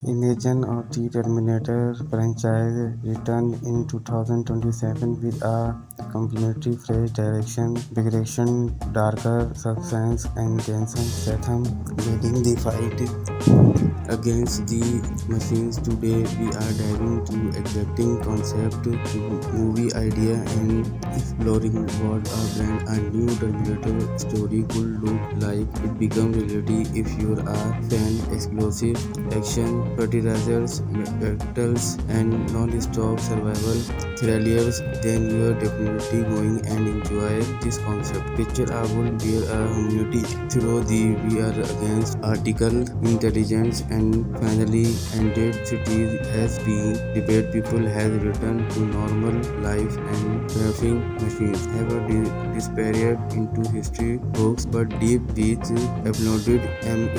Imagine of the Terminator franchise returned in 2027 with a completely fresh direction, big action, darker suspense, and Jason Statham leading the fight against the machines. Today we are diving to exacting concept, movie idea, and exploring what a brand a new Terminator story could look like. It become reality if you are a fan. Explosive action, fertilizers, battles, and non-stop survival thrillers, then you are definitely going and enjoy this concept. Picture a world where a humanity through the VR against artificial intelligence and finally ended cities has been debate. People has returned to normal life and drafting machines have disappeared into history books, but deep beats uploaded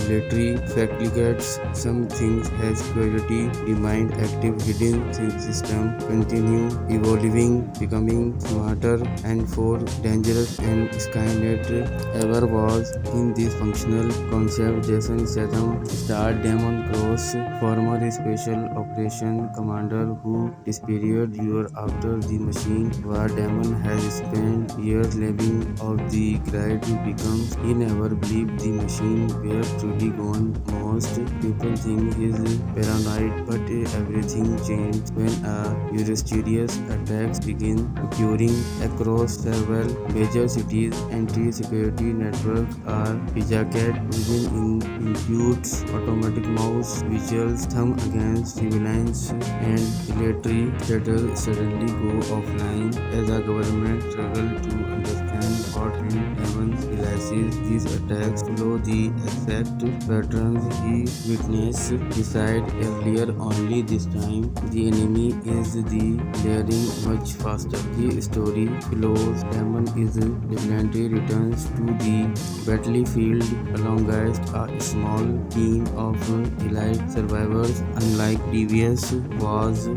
military fabricates some things has curiosity, the mind active hidden system continue evolving, becoming smarter and more dangerous and Skynet ever was. In this functional concept, Jason Statham starred Damon Cross, former special operation commander who disappeared years after the machine war. Damon has spent years living off the grid to become. He never believed the machine were truly gone. Most people think he's paranoid, but everything changed when a mysterious attacks begin occurring across several major cities. Anti-security networks are hijacked, even includes automatic mouse visuals, thumb against civilians, and military data suddenly go offline as the government struggle to understand what in heaven realizes these attacks follow the exact patterns he witnessed beside earlier. Only this time the enemy is the layering much faster. The story flows. Damon is definitely returns to the battlefield alongside a small team of elite survivors. Unlike previous wars,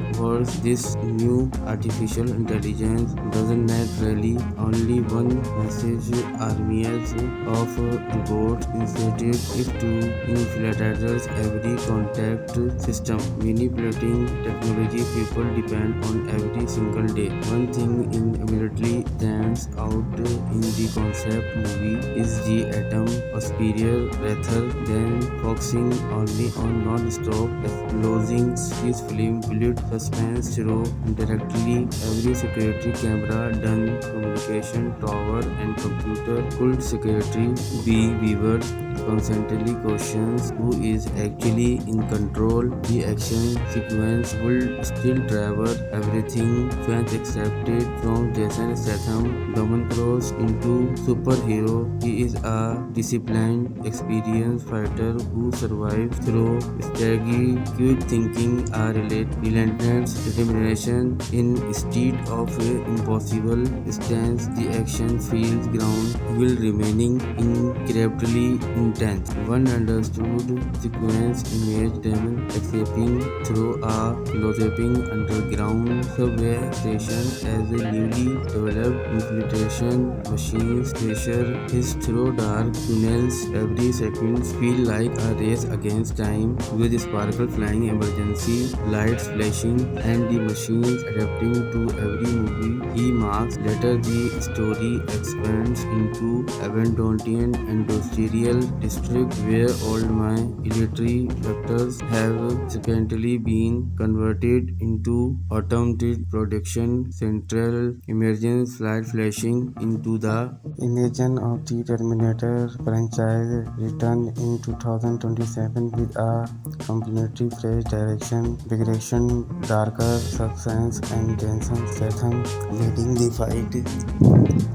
this new artificial intelligence doesn't necessarily only one message. Armies of robots instead it to infiltrators every contact system, manipulating technology people depend on every single day. One thing in immediately stands out in the concept movie is the atom of superior rather than focusing only on non-stop explosions. This film built suspense through indirectly every security camera done, communication tower and computer could security be viewed constantly questions who is actually in control. The action sequence will still travel everything fans accepted from Jason Statham, Damon Cross into superhero. He is a disciplined, experienced fighter who survives through strategy, quick thinking, a relentless determination instead of impossible stance. The action feels ground while remaining incredibly intense. One understood sequence image Damon escaping through a philosophical underground subway station as a newly developed infiltration machines pressure his through dark tunnels. Every second feel like a race against time with sparkle flying, emergency lights flashing, and the machines adapting to every movie he marks. Later the story expands into Abandonian industrial district where old military factors have subsequently been converted into automated production central. Emergence light flashing into the imagine of the Terminator franchise returned in 2027 with a completely fresh direction, big action, darker suspense, and Jason Statham leading the fight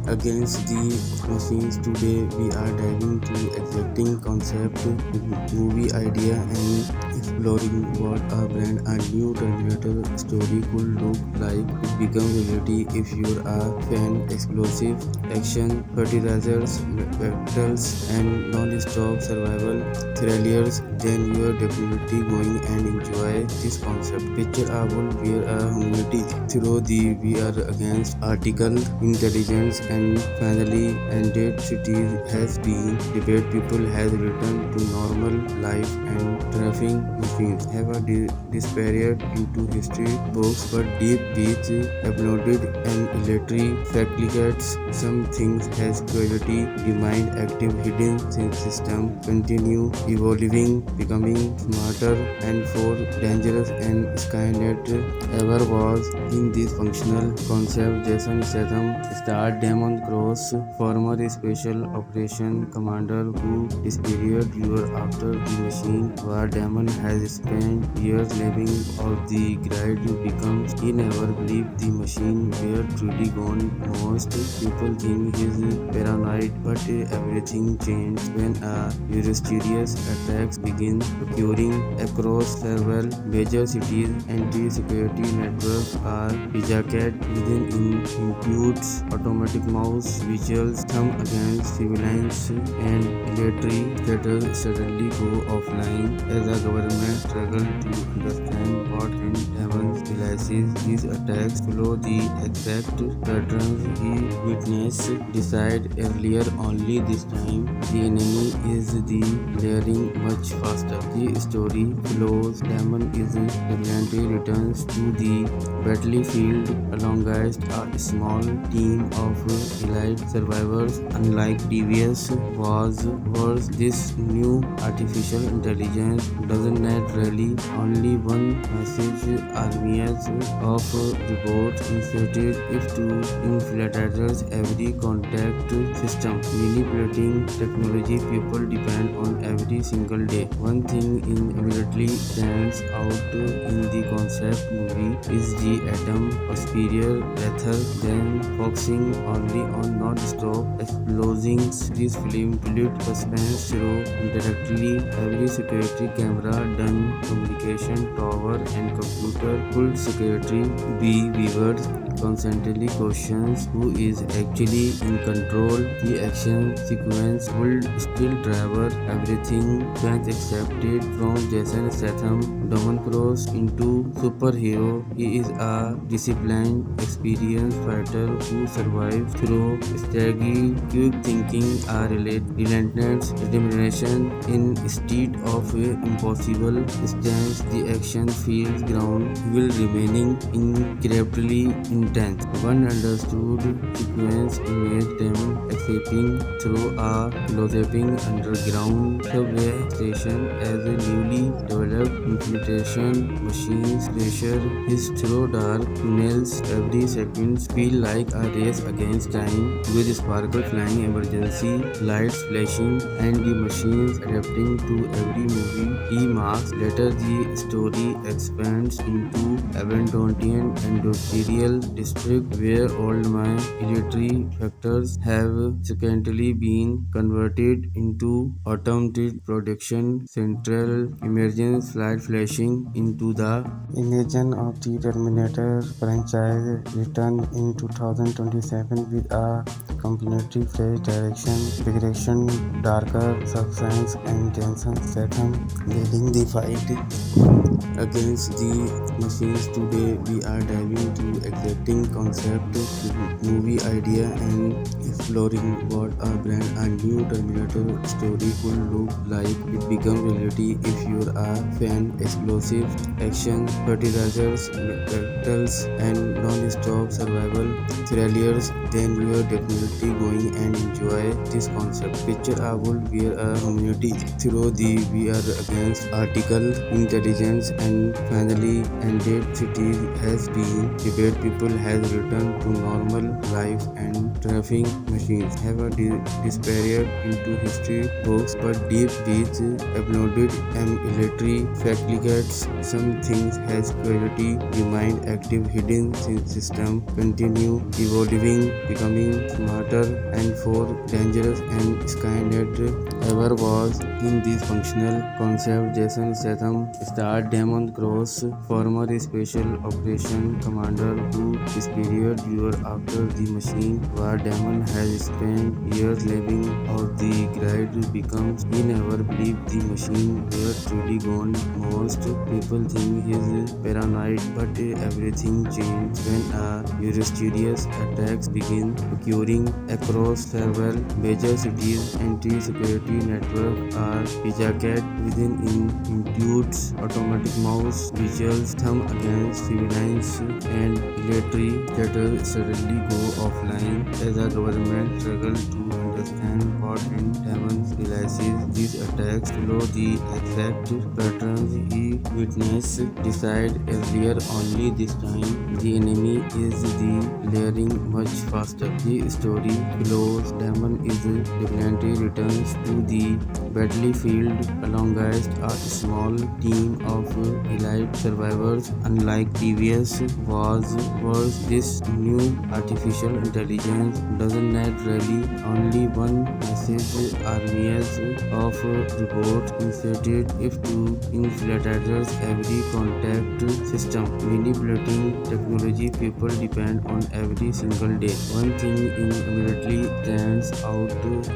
against the machines. Today we are diving to exacting concept, movie idea, and exploring what a brand a new Terminator story could look like. It become reality if you are a fan. Explosive action, fertilizers, battles, and non-stop survival thrillers, then you are definitely going and enjoy this concept. Picture a world where a humanity through the VR against artificial intelligence and finally ended cities has been debate. People has returned to normal life and traffic machines have disappeared into history books, but deep with uploaded and military fabricates. Some things has casualty remain active hidden since system continue evolving, becoming smarter and more dangerous and Skynet ever was. In this functional concept, Jason Statham starred Damon Cross, former special operation commander who disappeared years after the machine war. Damon has spent years living off the grid becomes he never believed the machine were truly gone. Most people think he's paranoid, but everything changed when a mysterious attacks begin occurring across several major cities. Anti-security networks are hijacked within imputes automatic mouse visuals thumb against civilians and military theaters suddenly go offline as the government struggle to understand what and Evans realizes these attacks follow the exact patterns he witnessed decide earlier. Only this time the enemy is the layering much faster. The story flows. Damon is brilliantly returns to the battlefield alongside a small team of elite survivors. Unlike previous wars, this new artificial intelligence doesn't really only one message armies of robots inserted if to infiltrators every contact system manipulating technology people depend on every single day. One thing immediately stands out in the concept movie is the atom superior rather than focusing only on non-stop explosions. This film built suspense through indirectly every security camera done communication tower and computer could security be viewers constantly questions who is actually in control. The action sequence would still travel everything fans accepted from Jason Statham, Damon Cross into superhero. He is a disciplined, experienced fighter who survives through strategy, quick thinking, a relentless determination instead of impossible stance. The action feels ground while remaining incredibly intense. One understood sequence imaged them escaping through a collapsing underground subway station as a newly developed infiltration machines pressure his through dark tunnels. Every second feel like a race against time with sparkle flying, emergency lights flashing, and the machines adapting to every movie he marks. Later, the story expands into Aberdonian industrial district where old mine military factors have subsequently been converted into automated production central. Emergence light flashing into the imagine of the Terminator franchise return in 2027 with a completely fresh direction, darker substance, and Jason Statham leading the fight against the machines. Today we are diving to exacting concept, movie idea, and exploring what a new Terminator story could look like. It become reality if you're a fan. Explosive action, fertilizers, battles, and non-stop survival thrillers. Then you're definitely going and enjoy this concept. Picture a world where a humanity through the VR against artificial intelligence and finally ended. Cities has been debate. People has returned to normal life and traffic machines have disappeared into history books, but deep with uploaded and military fabricates. Some things has casualty remain active hidden since system continue evolving, becoming smarter and more dangerous and Skynet ever was. In this functional concept, Jason Statham starred Damon Cross, former special operation commander who disappeared years after the machine war. Damon has spent years living off the grid becomes he never believed the machine were truly gone. Most people think he's paranoid, but everything changed when a mysterious attacks begin occurring across several major cities. Anti-security security network are Pijacat within Intuit's automatic mouse, visuals thumb against civilians, and military that suddenly go offline as the government struggles to understand what and Demon realizes these attacks follow the exact patterns he witnessed decide earlier. Only this time the enemy is the layering much faster. The story flows. Demon is definitely returns to the battlefield alongside a small team of elite survivors. Unlike previous wars, this new artificial intelligence doesn't need really only one message. Armies of robots inserted if to infiltrators every contact system. Manipulating technology people depend on every single day. One thing immediately stands out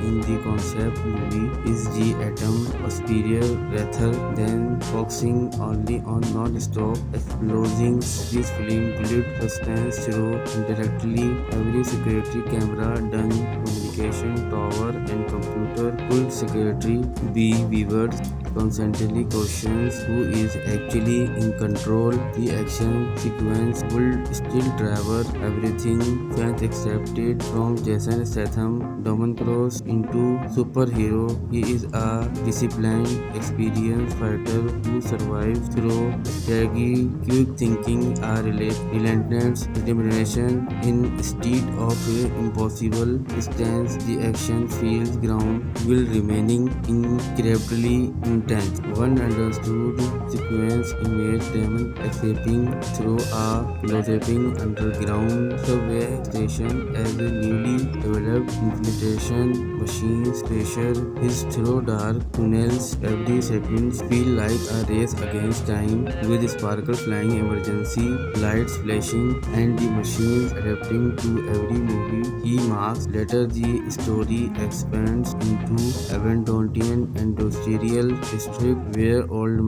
in the concept movie is the atom superior rather than focusing only on non-stop explosions. This film built suspense through indirectly every security camera done communication tower and computer could secretary be viewed constantly questions who is actually in control. The action sequence would still travel everything fans accepted from Jason Statham Domon Cross into superhero. He is a disciplined, experienced fighter who survives through strategy, quick thinking, a relentless determination instead of impossible stance. The action feels ground while remaining incredibly intense. One understood sequence image Demon escaping through a collapsing underground subway station as a newly developed infiltration machines pressure his through dark tunnels. Every second feel like a race against time with sparkle flying, emergency lights flashing, and the machines adapting to every movie he marks. Later, the story expands into Aberdonian industrial district where old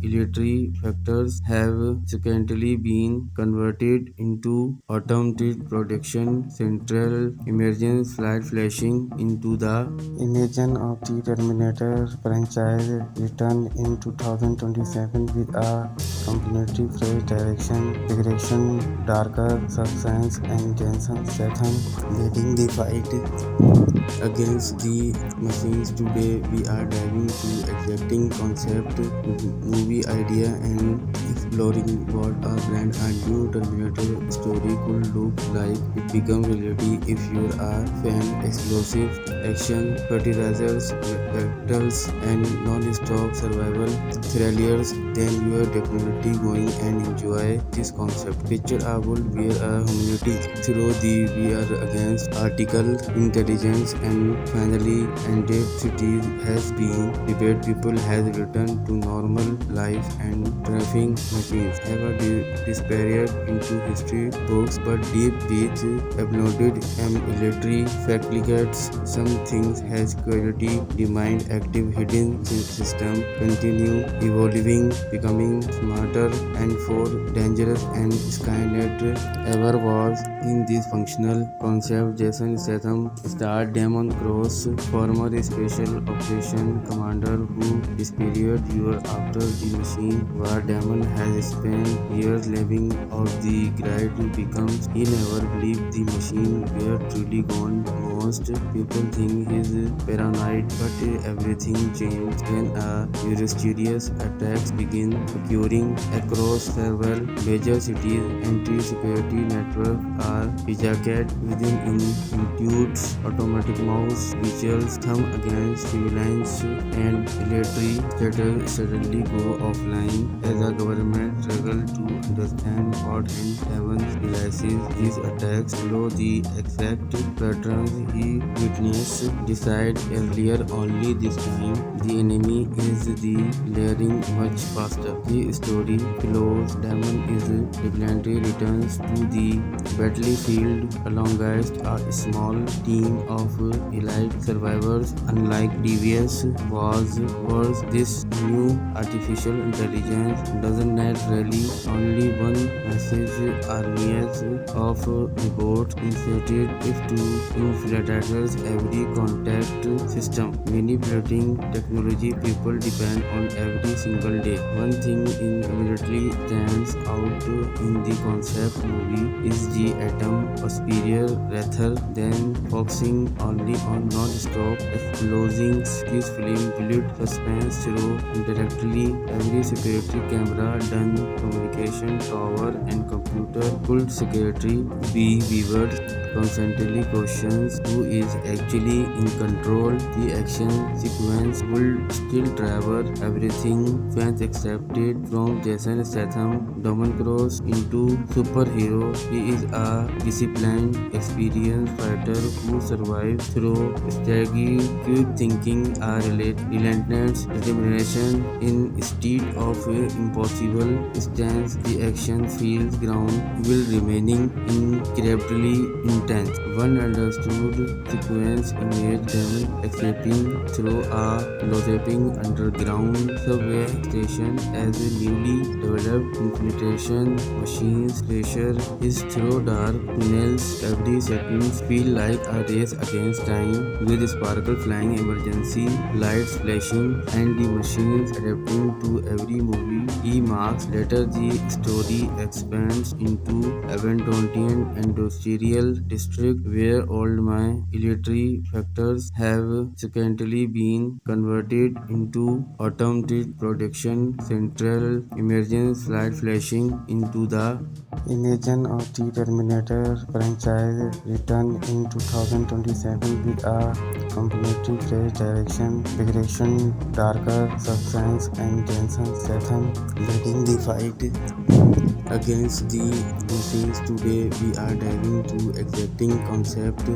military factors have subsequently been converted into automated production central. Emergence flight flashing into the imagine of the Terminator franchise return in 2027 with a completely fresh direction, darker substance, and Jensen Statham leading the fight against the machines. Today we are diving to exacting concept, movie idea, and exploring what a brand a new Terminator story could look like. It become reality if you are fan. Explosive action, fertilizers, battles, and non-stop survival thrillers. Then you are definitely going and enjoy this concept. Picture a world where a humanity through the VR against artificial intelligence and finally ended cities has been debate. People has returned to normal life and trafficking machines have disappeared into history books, but deep beats uploaded military fabricates. Some things has quality, demand active hidden system continue evolving, becoming smarter and more dangerous and Skynet ever was. In this functional concept, Jason Statham starred Damon Cross, former special operation commander who disappeared years after the machine war. Damon has spent years living off the grid becomes he never believed the machine were truly gone. Most people think he's paranoid, but everything changed when a mysterious attacks begin occurring across several major cities. Anti-security network are Pijacat within Intuit's automatic mouse, visuals thumb against civilians, and military that suddenly go offline as the government struggles to understand what and Demon realizes these attacks follow the exact patterns he witnessed decide earlier. Only this time the enemy is the layering much faster. The story flows. Demon is definitely returns to the battlefield alongside a small team of elite survivors. Unlike previous wars, this new artificial intelligence doesn't need really only one message. Armies of robots inserted if to infiltrate infiltrators every contact system, manipulating technology people depend on every single day. One thing immediately stands out in the concept movie is the atom, a superior rather than focusing only on non-stop explosions. This film built suspense through indirectly every security camera done, communication tower and computer could secretary be viewers constantly questions who is actually in control. The action sequence would still travel everything fans accepted from Jason Statham, Dominic Cross into superhero. He is a disciplined, experienced fighter who survives through strategy, quick thinking, a relentless determination instead of impossible stance. The action feels ground while remaining incredibly intense. One understood sequence image them escaping through a collapsing underground subway station as a newly developed infiltration machines. Pressure is through dark tunnels. Every second feel like a race against time, with sparkle flying, emergency lights flashing, and the machines adapting to every movie. E marks later the story expands into Aberdonian industrial district where old military factors have subsequently been converted into automated production central. Emergence light flashing into the Imagine of the Terminator franchise return in 2027 with a completely fresh direction, direction, darker substance, and Jensen Statham leading the fight against the machines. Today we are diving into exacting concept,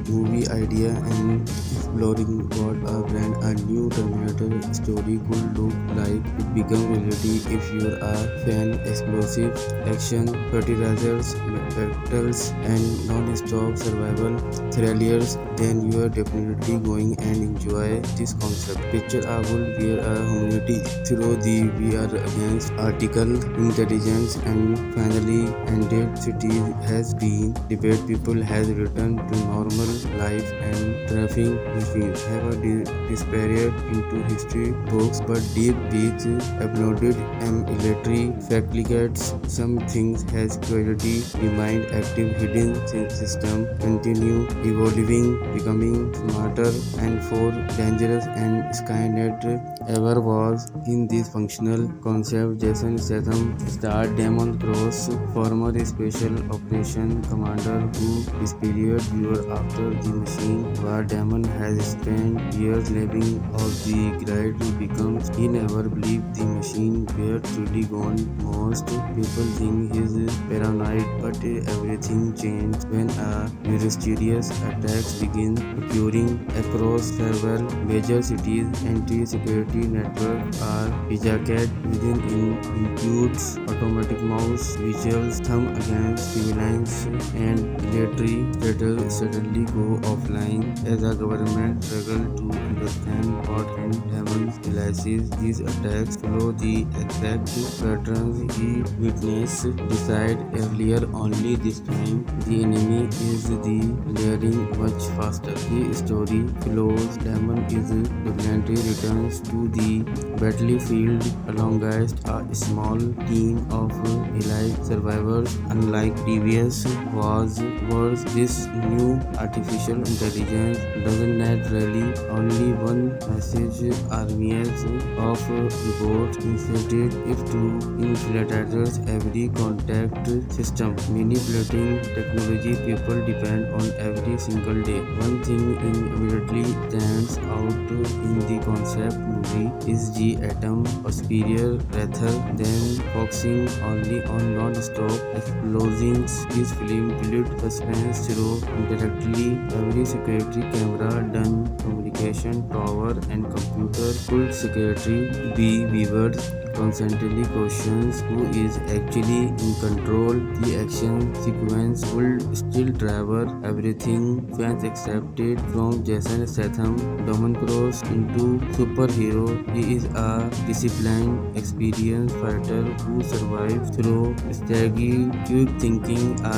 movie idea, and exploring what a brand a new Terminator story could look like. It become reality if you are a fan. Explosive action, fertilizers, battles, and non-stop survival thrillers, then you are definitely going and enjoy this concept. Picture a world where a humanity through the VR against artificial intelligence and finally ended. City has been debate. People has returned to normal life and traffic machines have a disappeared into history books, but deep beats uploaded military fabricates. Some things has quality remained active. Hidden system continue evolving, becoming smarter and more dangerous and Skynet ever was. In this functional concept, Jason Statham starred Damon Cross, former special operation commander who disappeared viewer after the machine where Damon has spent years living off the grid becomes he never believed the machine were truly gone. Most people think he's paranoid, but everything changed when a mysterious attacks begin occurring across several major cities. Anti-security networks are hijacked within includes automatic mouse visuals, thumb against civilians, and military data suddenly go offline as a government struggle to understand what and Damon realizes these attacks follow the exact patterns he witnessed decide earlier. Only this time the enemy is the layering much faster. The story flows. Damon is definitely returns to the battlefield alongside a small team of elite survivors. Unlike previous wars, this new artificial intelligence doesn't need really only one message. Armies of robots inserted if to infiltrators every contact system, manipulating technology people depend on every single day. One thing immediately stands out in the concept movie is the atom, a superior rather than focusing only on non-stop explosions. This film built suspense through indirectly every security camera done, communication tower and computer could secretary be viewers constantly questions who is actually in control. The action sequence would still travel everything fans accepted, from Jason Statham, Dominic Cruz into superhero. He is a disciplined, experienced fighter who survives through strategy, quick thinking, a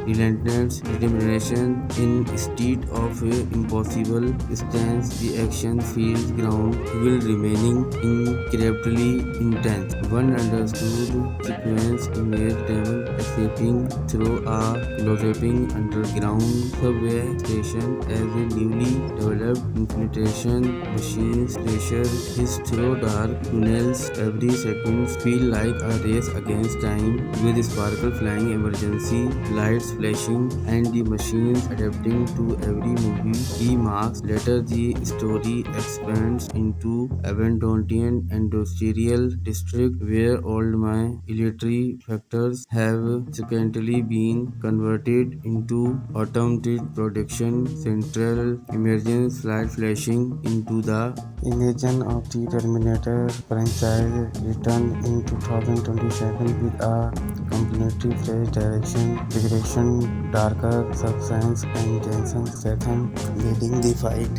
relentless determination instead of impossible stance. The action feels ground while remaining incredibly intense. One understood sequence imaged Damon escaping through a collapsing underground subway station as a newly developed infiltration machine pressure his through dark tunnels. Every second feel like a race against time, with sparkle flying, emergency lights flashing, and the machines adapting to every movie he marks. Later, the story expands into Aberdonian industrial district, where all my military factors have subsequently been converted into automated production central. Emergence light flashing into the imagine of the Terminator franchise return in 2027 with a completely fresh direction, darker substance, and Jason Statham leading the fight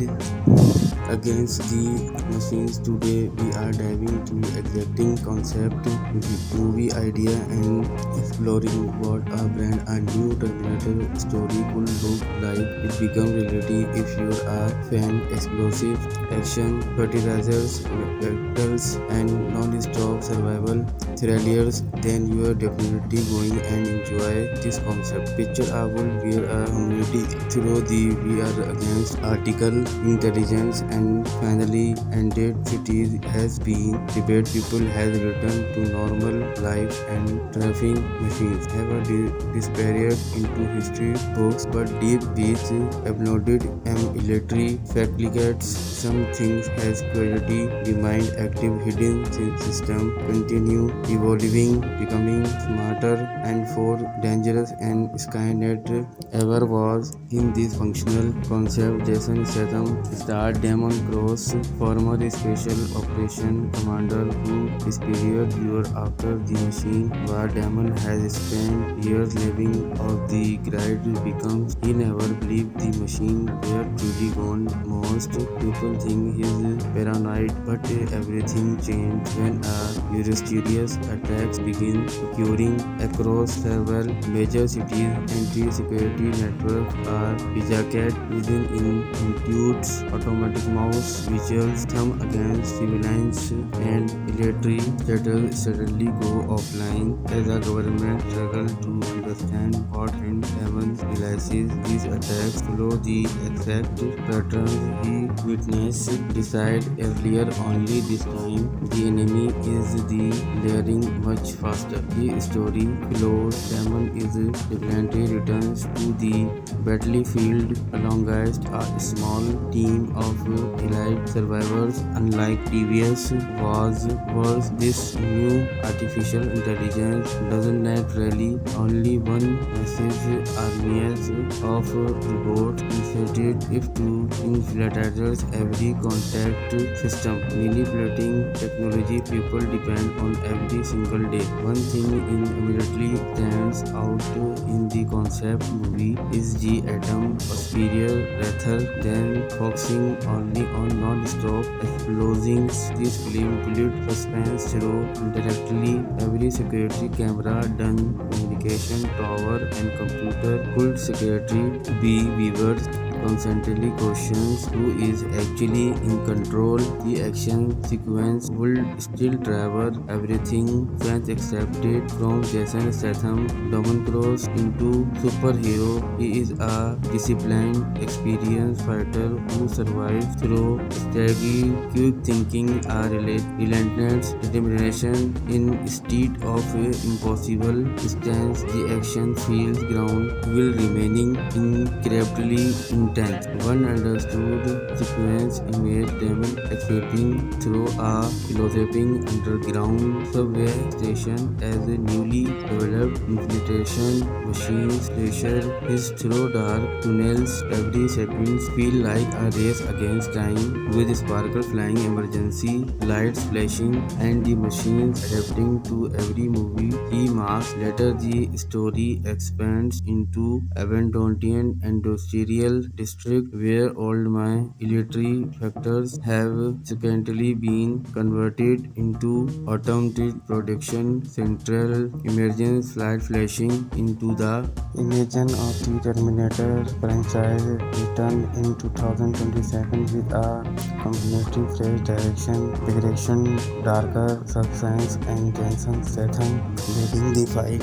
against the machines. Today we are diving to exacting concept, movie idea, and exploring what a brand a new Terminator story could look like. It become reality if you are fan. Explosive action, fertilizers, battles, and non-stop survival thrillers, then you are definitely going and enjoy this concept. Picture a world where a humanity through the VR against artificial intelligence and finally ended. Cities has been debate. People has returned to normal life, and traffic machines have a disappeared into history books, but deep with uploaded military fabricates. Some things has curiosity remained active. Hidden system continue evolving, becoming smarter and more dangerous and Skynet ever was. In this functional concept, Jason Statham starred Damon Cross, former special operation commander who disappeared years after the machine where Damon has spent years living off the grid becomes. He never believed the machine were truly gone. Most people think he's paranoid, but everything changed when a mysterious attacks begin occurring across several major cities. Anti-security networks are hijacked within includes automatic mouse visuals, thumb against civilians, and military shuttles suddenly go offline as the government struggles to understand what and Damon realizes these attacks follow the exact patterns he witnessed. Decide earlier, only this time the enemy is the layering much faster. The story flows. Damon is definitely returns to the battlefield alongside a small team of elite survivors. Unlike previous wars, this new artificial intelligence doesn't naturally only one message. Armies of robots inserted if to infiltrators every contact system, manipulating technology people depend on every single day. One thing immediately stands out in the concept movie is the atom superior rather than focusing only on non-stop explosions. This film built suspense through indirectly every security camera done, communication tower, and computer could security be viewers constantly questions who is actually in control. The action sequence would still travel everything fans accepted, from Jason Statham, Dominic Cruz into superhero. He is a disciplined, experienced fighter who survives through strategy, quick thinking, a relentless determination instead of impossible stance. The action feels ground while remaining incredibly intense. One understood sequence imaged Damon escaping through a collapsing underground subway station as a newly developed infiltration machines, pressure is through dark tunnels. Every second feel like a race against time, with sparkle flying, emergency lights flashing, and the machines adapting to every movie he marks. Later, the story expands into Aberdonian industrial district, where old my military factors have subsequently been converted into automated production central. Emergence light flashing into the imagine of the Terminator franchise return in 2027 with a completely fresh direction, darker substance, and Jason Statham leading the fight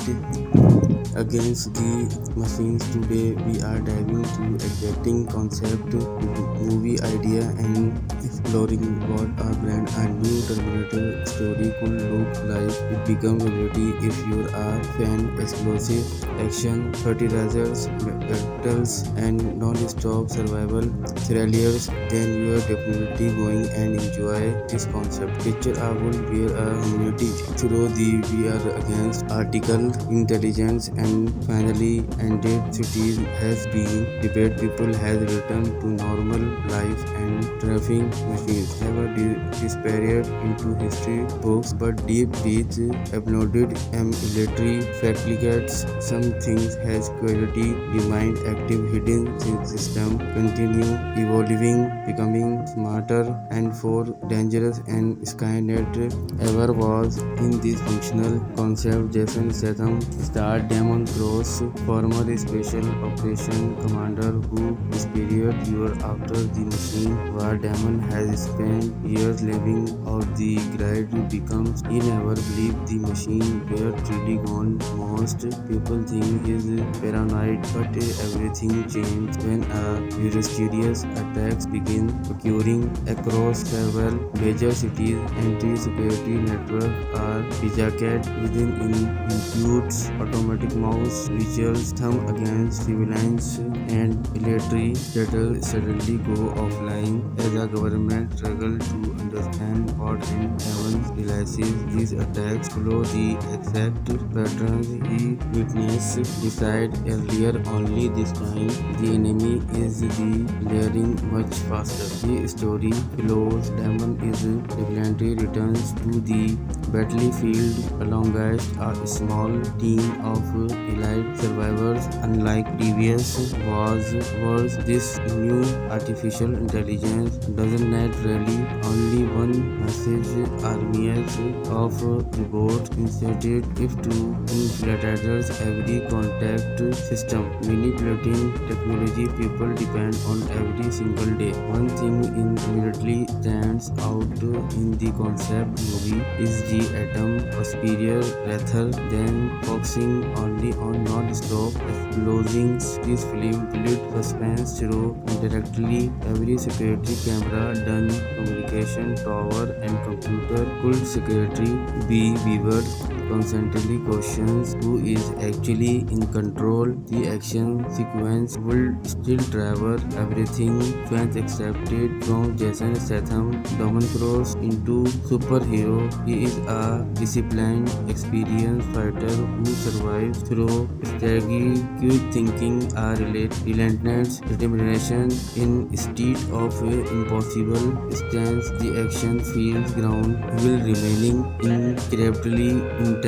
against the machines. Today we are diving through exacting concept, movie idea, and exploring what a new Terminator story could look like. It becomes reality if you are a fan. Explosive action, fertilizers, battles, and non-stop survival thrillers, then you are definitely going and enjoy this concept. Picture a world where a community through the VR against artificial intelligence and finally ended. Cities has been debate. People has returned to normal life and traffic machines have disappeared into history books, but deep beats uploaded military fabricates. Some things has quality remained active. Hidden system continue evolving, becoming smarter and more dangerous, and Skynet ever was. In this functional concept, Jason Statham starred Damon Cross, former special operation commander who disappeared years after the machine war. Damon has spent years living out the grid becomes he never believed the machine were truly gone. Most people think he's paranoid, but everything changed when a mysterious attacks begin occurring across several major cities. Anti-security networks are hijacked within includes automatic mouse visuals, thumb against civilians, and military shuttle suddenly go offline as the government struggle to understand what and Evans realizes these attacks follow the exact patterns he witnessed decide earlier. Only this time the enemy is the layering much faster. The story flows. Damon is definitely returns to the battlefield alongside a small team of elite survivors. Unlike previous wars, this new artificial intelligence doesn't need really only one message. Armies of robots inserted if to infiltrators every contact system, manipulating technology people depend on every single day. One thing immediately stands out in the concept movie is the atom superior rather than focusing only on non-stop explosions. This film built suspense through indirectly every security camera done, communication tower, and computer could secretary be viewed constantly questions who is actually in control. The action sequence will still travel everything fans accepted from Jason Statham, Damon Cross into superhero. He is a disciplined, experienced fighter who survives through strategy, quick thinking, a relentless determination in state of impossible stance. The action feels ground will remaining incredibly intense.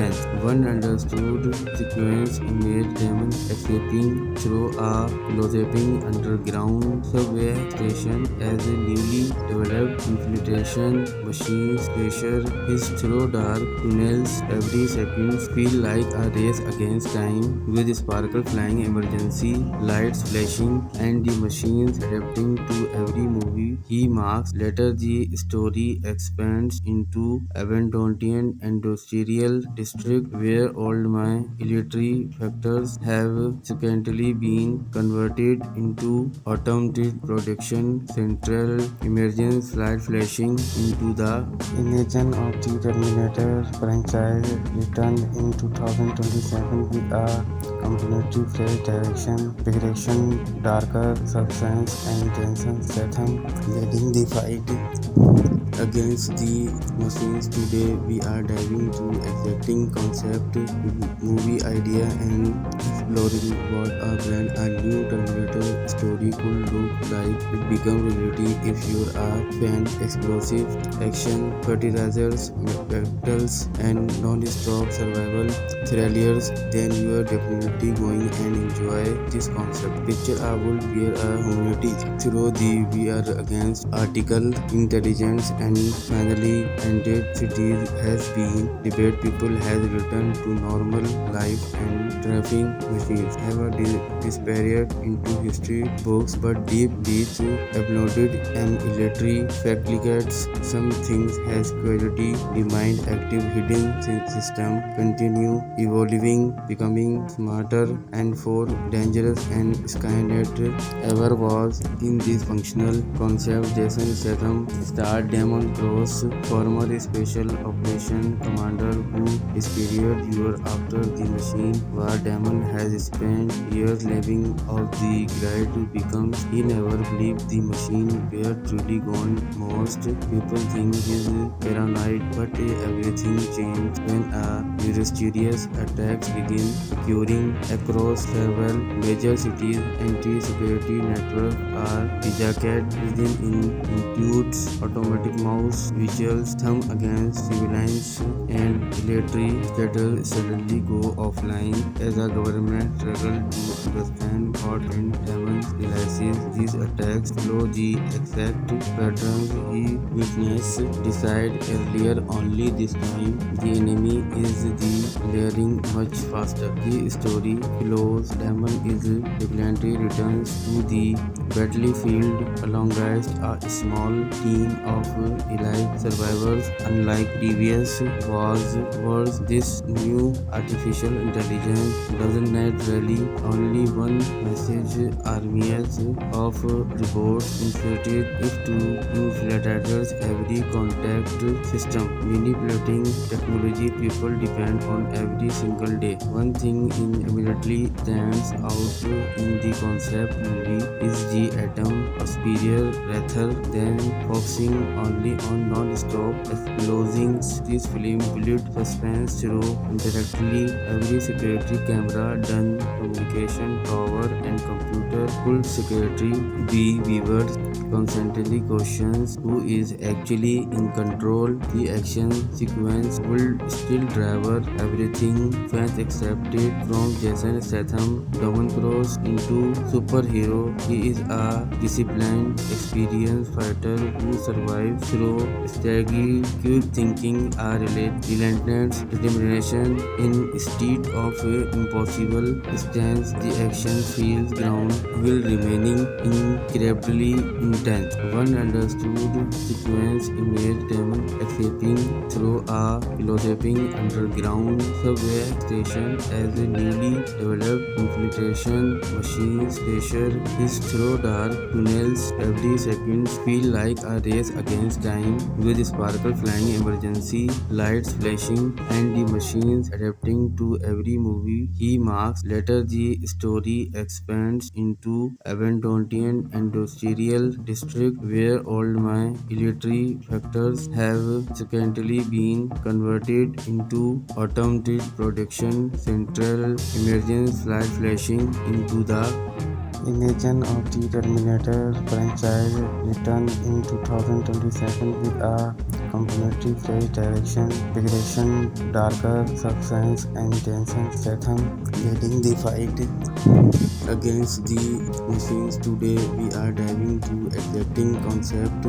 One understood sequence image Damon escaping through a collapsing underground subway station as a newly developed infiltration machines pressure is through dark tunnels. Every second feel like a race against time, with sparkle flying, emergency lights flashing, and the machines adapting to every movie he marks. Later, the story expands into Aberdonian industrial district, where old my military factors have subsequently been converted into automated production central. Emergence light flashing into the imagine of the Terminator franchise return in 2027 with a completely fresh direction, darker substance, and Jason Statham leading the fight Against the machines today, we are diving into exciting concept, movie idea, and exploring what a new Terminator story could look like. It become reality if you are a fan. Explosive action, fertilizers, battles, and non-stop survival thrillers. Then you are definitely going and enjoy this concept. Picture a world where a humanity through the VR against artificial intelligence and finally ended cities has been debate. People has returned to normal life and driving machines have a disappeared into history books, but deep beats uploaded and military fabricates some things has quality the mind active hidden system continue evolving becoming smarter and more dangerous and Skynet ever was. In this functional concept, Jason Statham starred Damon Cross, former Special Operation Commander who disappeared years after the machine war. Damon has spent years living off the grid because he never believed the machine were truly gone. Most people think he's paranoid, but everything changed when a mysterious attacks began occurring across several major cities. Anti-security networks are hijacked within includes automatic mouse visuals thumb against civilians and military status suddenly go offline as a government struggles to understand what and Damon realizes these attacks follow the exact patterns he witnessed decide earlier. Only this time the enemy is the layering much faster. The story flows. Damon is defiantly returns to the battlefield alongside a small team of elite survivors. Unlike previous wars, this new artificial intelligence doesn't naturally only one message. Armies of robots infiltrated it to infiltrators every contact system, manipulating technology people depend on every single day. One thing immediately stands out in the concept movie is the atom of superior rather than focusing only on non-stop explosions. This film built suspense through interactively every security camera done communication tower and computer could security be viewers constantly questions who is actually in control. The action sequence will still driver everything fans accepted from Jason Statham, Damon Cross into superhero. He is a disciplined, experienced fighter who survives through strategy, quick thinking, a relentless determination instead of impossible stance. The action feels ground while remaining incredibly intense. One understood sequence image Damon escaping through a philosophical underground subway station as a newly developed infiltration machine station is through dark tunnels. Every second feel like a race against time with sparkle flying, emergency lights flashing, and the machines adapting to every movie he marks. Later, the story expands into Aberdonian industrial district where old my military factors have subsequently been converted into automated production central. Emergence light flashing into the Imagine of the Terminator franchise returned in 2027 with a completely fresh direction, progression, darker substance, and Jason Statham leading the fight against the machines. Today, we are diving into exciting concept,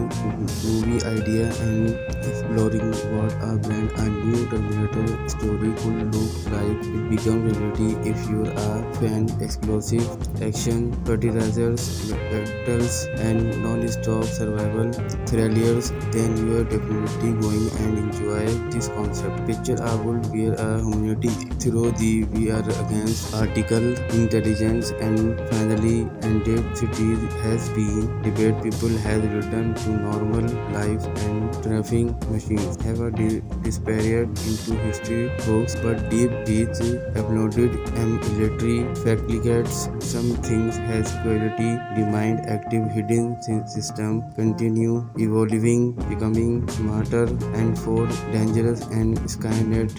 movie idea, and exploring what a new Terminator story could look like. It become reality if you are a fan. Explosive action, fertilizers, battles, and non-stop survival thrillers. Then you are definitely definitely going and enjoy this concept. Picture a world where a humanity through the we are against artificial intelligence and finally ended cities has been debate people has returned to normal life and traffic machines have a disappeared into history books but deep beats uploaded military fabricates some things has quality demand active hidden system continue evolving becoming smarter and more dangerous and Skynet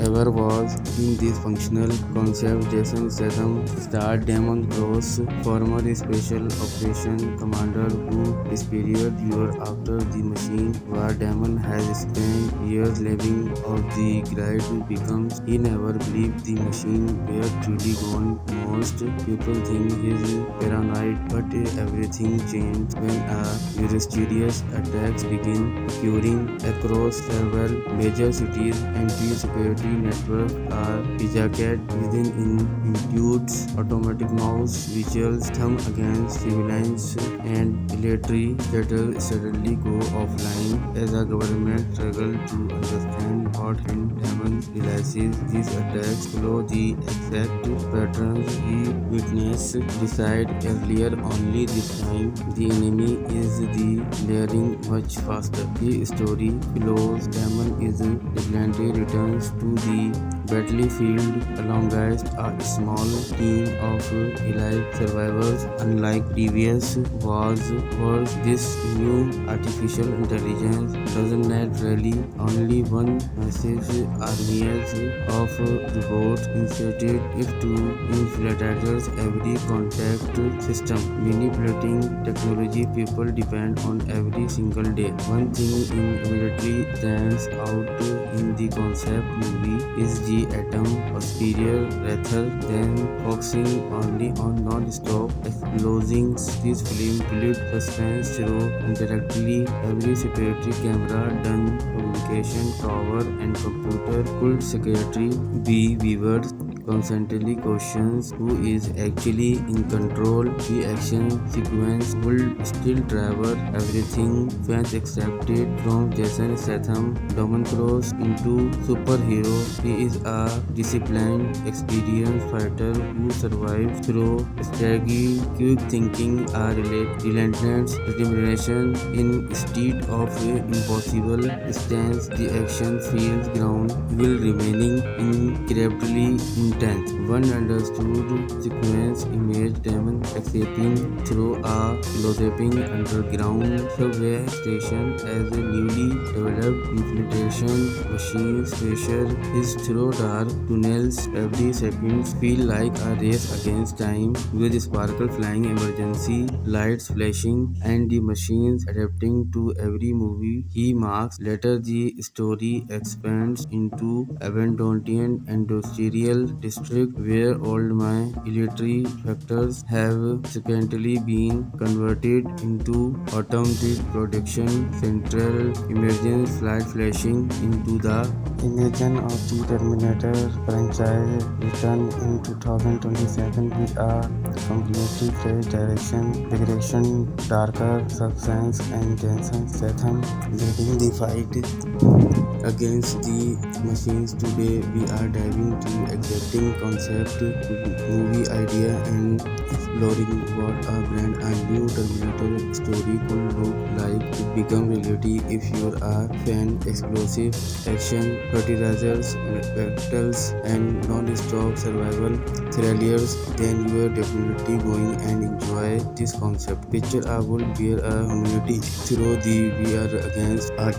ever was in this functional concept. Jason Statham starred Damon Cross, former special operation commander who disappeared years after the machine where Damon has spent years living out the grid becomes he never believed the machine were truly gone. Most people think he's paranoid, but everything changed when a mysterious attacks begin occurring across several major cities. Anti-security networks are hijacked within includes automatic mouse visuals thumb against civilians and military that suddenly go offline as a government struggle to understand what and Hammond realizes these attacks follow the exact patterns he witnessed decide earlier only this time the enemy is the layering much faster. The story follows Damon is reluctantly returns to the battlefield alongside a small team of elite survivors. Unlike previous wars, this new artificial intelligence doesn't really only one massive armies of robots inserted it to infiltrators every contact system, manipulating technology people depend on every single day. One thing in military stands out in the concept movie is the atom or superior rather than focusing only on non-stop explosions. This film built suspense through interactively every security camera done communication tower and computer could secretary be viewers constantly questions who is actually in control. The action sequence will still travel everything fans accepted from Jason Statham, Damon Cross into superhero. He is a disciplined, experienced fighter who survives through strategy, quick thinking, a relentless determination instead of impossible stance. The action feels ground will remaining incredibly intense. One understood sequence image Damon escaping through a close-upping underground subway station as a newly developed infiltration machine pressure is through dark tunnels. Every second feel like a race against time with sparkle flying, emergency lights flashing, and the machines adapting to every movie he marks. Later, the story expands into Abandonian industrial district where old my military factors have subsequently been converted into automated production central emergence flight flashing into the Imagine of the Terminator franchise return in 2027 with a completely fresh direction, darker substance, and Jason Statham leading the fight against the machines. Today we are diving to exacting concept, movie idea, and exploring what a brand new Terminator story could look like to become reality. If you're a fan, explosive action, fertilizers, battles, and non-stop survival thrillers, then you are definitely going and enjoy this concept. Picture a world where a humanity through the we are against artificial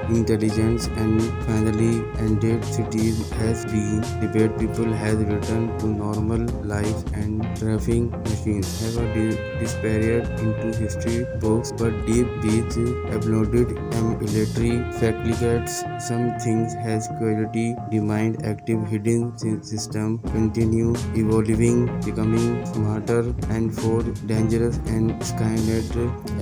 intelligence and finally ended cities has been debate people has returned to normal life and traffic machines have disappeared into history books but deep beats uploaded military fabricates some things has quality demand active hidden system continue evolving becoming smarter and more dangerous and Skynet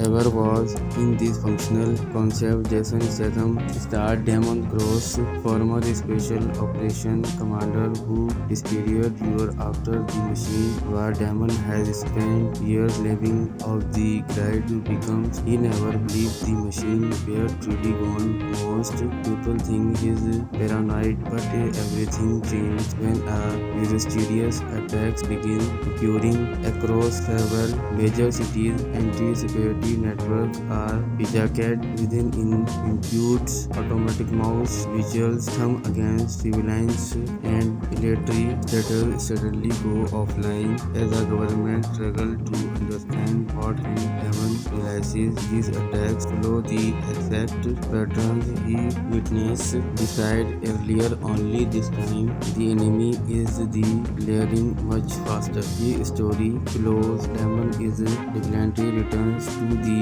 ever was in this functional concept. Jason Statham starred Damon Cross, former special operation commander who this period year after the machine where Damon has spent years living off the grid becomes he never believed the machine were truly gone. Most people think he's paranoid, but everything changed when a mysterious attacks begin occurring across several major cities. Anti-security networks are hijacked within includes automatic mouse visuals thumb against civilians and military that suddenly go offline as the government struggles to understand what Damon realizes these attacks follow the exact patterns he witnessed decide earlier. Only this time the enemy is the layering much faster. The story flows. Damon is vigilantly returns to the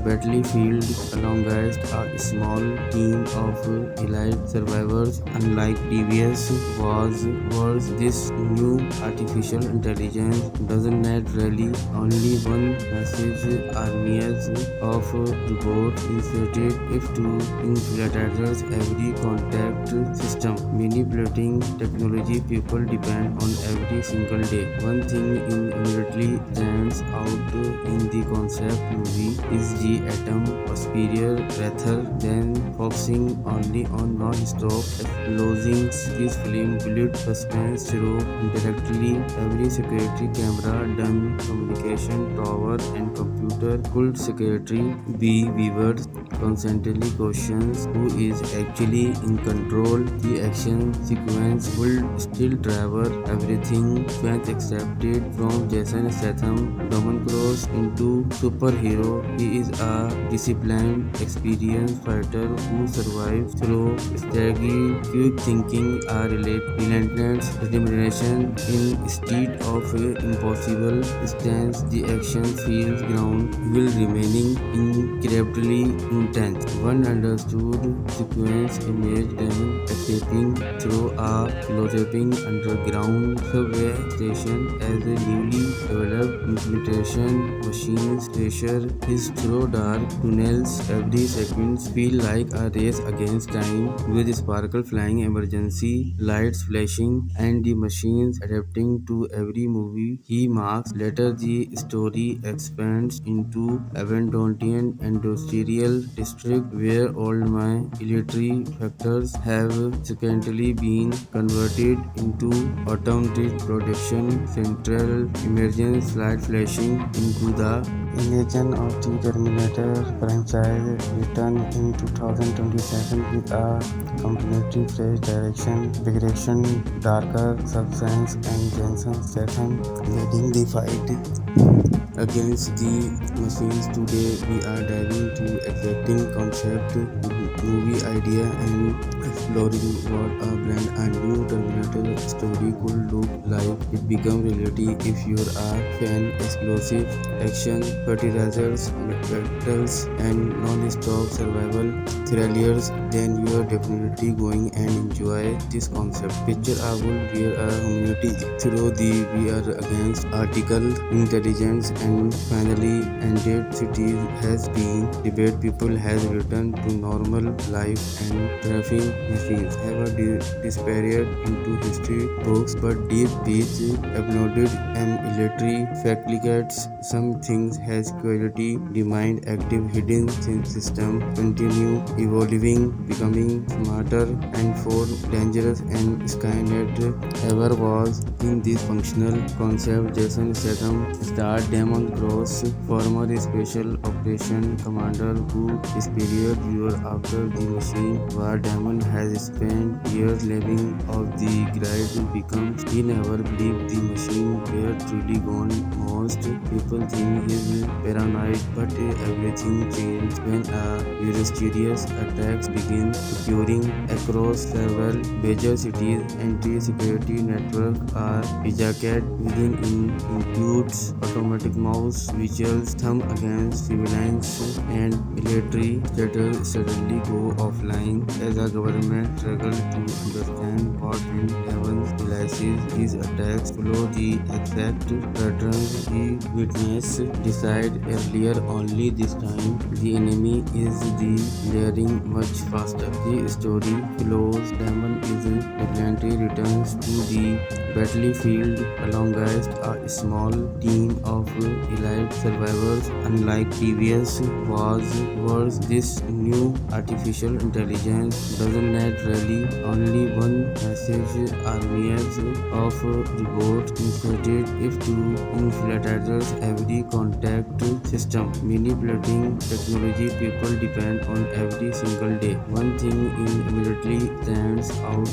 battlefield alongside a small team of elite survivors. Unlike previous wars, this new artificial intelligence doesn't need really only one message. Armies of robots inserted if to infiltrators every contact system. Manipulating technology people depend on every single day. One thing immediately stands out in the concept movie is the atom superior rather than focusing only on non-stop explosions. This film built suspense through indirectly every security camera done communication tower and computer could secretary be viewers constantly questions who is actually in control. The action sequence will still travel everything fans accepted from Jason Statham Roman Cross into superhero. He is a disciplined, experienced fighter who survives through strategy, quick thinking, a relentless determination instead of impossible stance. The action feels ground while remaining incredibly intense. One understood sequence image them escaping through a philosophic underground subway station as a newly developed infiltration machines pressure is through dark tunnels. Every second feel like a race against time with sparkle flying, emergency lights flashing, and the machines adapting to every movie he marks. Later, the story expands into Aberdonian industrial district where all my military factors have subsequently been converted into automated production central emergence light flashing into the Imagine of the Terminator franchise return in 2027 with a completely fresh direction, darker substance, and Jensen Statham leading the fight against the machines. Today we are diving to exacting concept, movie idea, and exploring what a brand a new Terminator story could look like. It become reality if you are a fan. Explosive action, fertilizers, battles, and non-stop survival thrillers. Then you are definitely going and enjoy this concept. Picture a world where a community through the we are against artificial intelligence and finally ended cities has been debate people has returned to normal life and traffic machines have disappeared into history books but deep beach uploaded and military fabricates some things has quality remained active hidden system continue evolving becoming smarter and more dangerous and Skynet ever was. In this functional concept, Jason Statham starred Damon Cross, former special operation commander who is period year after the machine where Damon has spent years living off the grid becomes he never believed the machine were truly gone. Most people think he's paranoid, but everything changed when a mysterious attacks begin occurring across several major cities. Anti-security networks are hijacked within includes automatic mouse visuals thumb against civilians and military that suddenly go offline as the government struggled to understand what Heaven realizes these attacks follow the exact patterns he witnessed decide earlier. Only this time the enemy is the layering much faster. The story flows. Damon is defiantly returns to the battlefield alongside a small team of elite survivors. Unlike previous wars, this new artificial intelligence doesn't need really only one message. Armies of robots inserted if to infiltrators every contact system. Manipulating technology people depend on every single day. One thing immediately stands out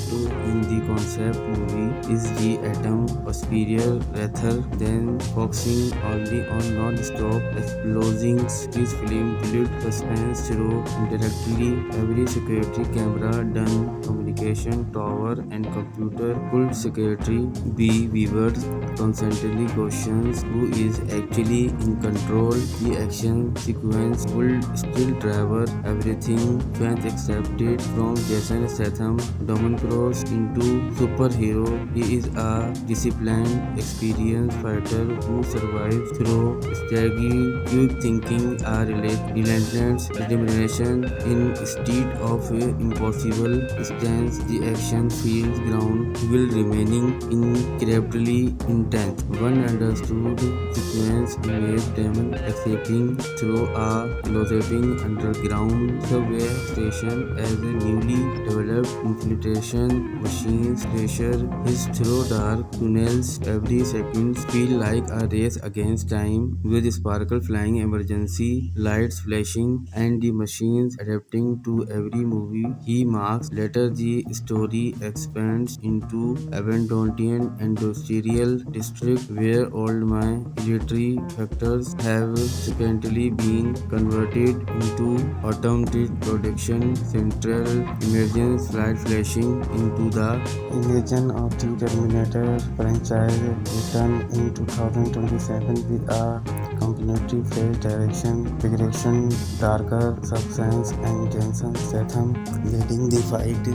in the concept movie is the atom superior rather than focusing only on non-stop explosions. This film built suspense through indirectly every security camera done communication tower and computer could secretary be viewers constantly questions who is actually in control. The action sequence would still travel everything fans accepted from Jason Statham Domon Cross into superhero. He is a disciplined, experienced fighter who survives through strategy, quick thinking, a relentless determination instead of impossible stance. The action feels ground while remaining incredibly intense. One understood sequence made Damon escaping through a collapsing underground subway station as a newly developed infiltration machines pressure his through dark tunnels. Every second feel like a race against time with sparkle flying, emergency lights flashing, and the machines adapting to every movie he marks. Later, the story expands into Aberdonian industrial district where old military factors have subsequently been converted into automated production central. Emergence light flashing into the imagine of the Terminator franchise return in 2027 with a completely fresh direction, progression, darker substance, and Jason Statham leading the fight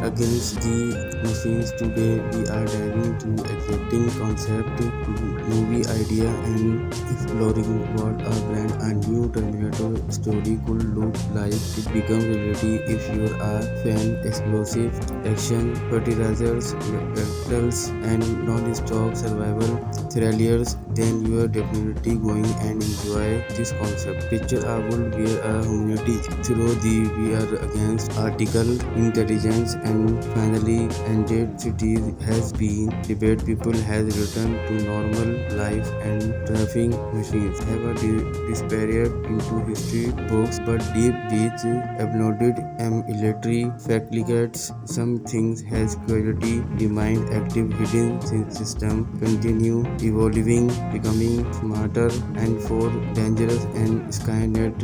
against the machines. Today, we are diving to exciting concept, movie idea, and exploring what a brand a new Terminator story could look like. It becomes reality if you are a fan. Explosive action, fertilizers, battles, and non-stop survival thrillers. Then you are definitely going and enjoy this concept. Picture a world where a humanity through the war against artificial intelligence and finally ended. Cities has been debate. People has returned to normal life and traffic machines have a disappeared into history books, but deep beats uploaded military fabricates. Some things has curiosity remained active. Hidden system continue evolving, becoming smarter and more dangerous and Skynet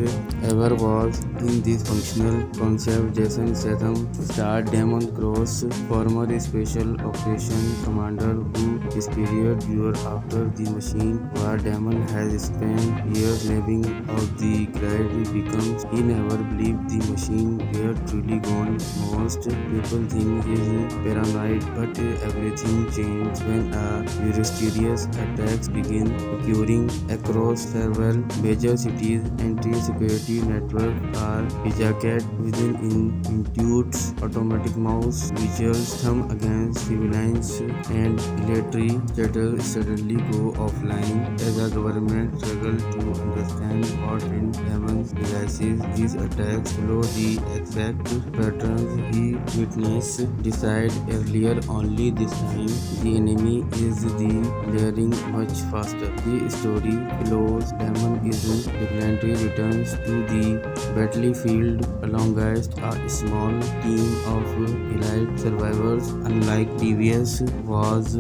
ever was. In this functional concept, Jason Statham starred Damon Cross, former special operation commander who disappeared years after the machine war. Damon has spent years living out the grid becomes he never believed the machine were truly gone. Most people think he's paranoid, but everything changed when a mysterious attacks begin occurring across several major cities. Anti-security networks are hijacked within intuits automatic mouse visuals thumb against civilians and military shuttle suddenly go offline as the government struggles to understand what Damon realizes these attacks follow the exact patterns he witnessed decide earlier. Only this time the enemy is the layering much faster. The story flows. Damon is defiantly returns to the battlefield alongside a small team of elite survivors. Unlike previous wars,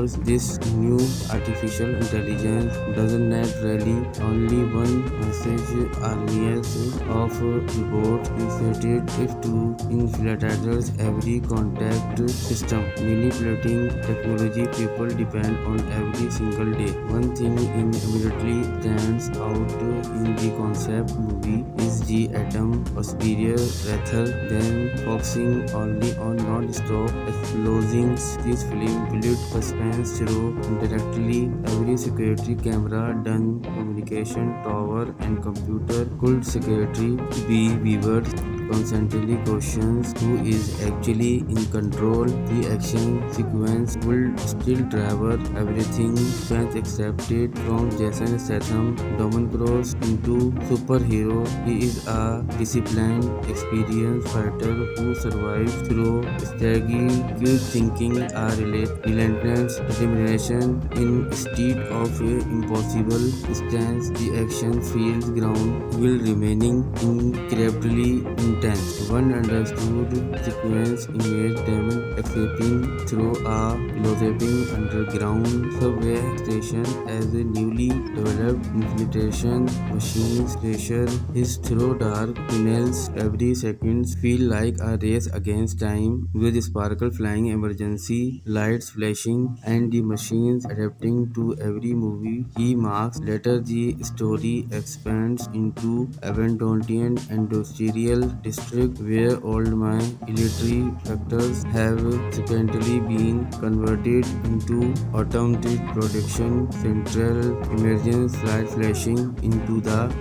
because this new artificial intelligence doesn't need really only one message. Armies of robots inserted if to infiltrators every contact system, manipulating technology people depend on every single day. One thing immediately stands out in the concept movie is the atom, a superior rather than focusing only on non-stop explosions. This film built suspense through indirectly every security camera done, communication tower and computer could secretary be viewed constantly questions who is actually in control. The action sequence will still driver everything fans accepted from Jason Statham, Dominic Cross into superhero. He is a disciplined, experienced fighter who survives through strategy, quick thinking, a relentless determination instead of impossible stance. The action feels ground while remaining incredibly intense. One understood sequence image Damon escaping through a elongating underground subway station as a newly developed infiltration machine station is through dark tunnels. Every second feel like a race against time with sparkle flying, emergency lights flashing, and the machines adapting to every movie he marks. Later, the story expands into Aberdonian industrial district where old mine military factors have subsequently been converted into automated production central. Emergence light flashing into the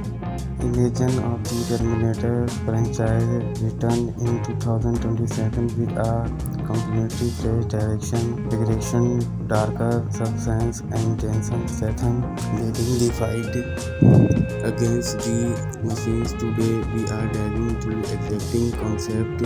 Imagine of the Terminator franchise returned in 2027 with a completely fresh direction, darker substance, and Jason Statham leading the fight against the machines. Today, we are diving into exacting concept,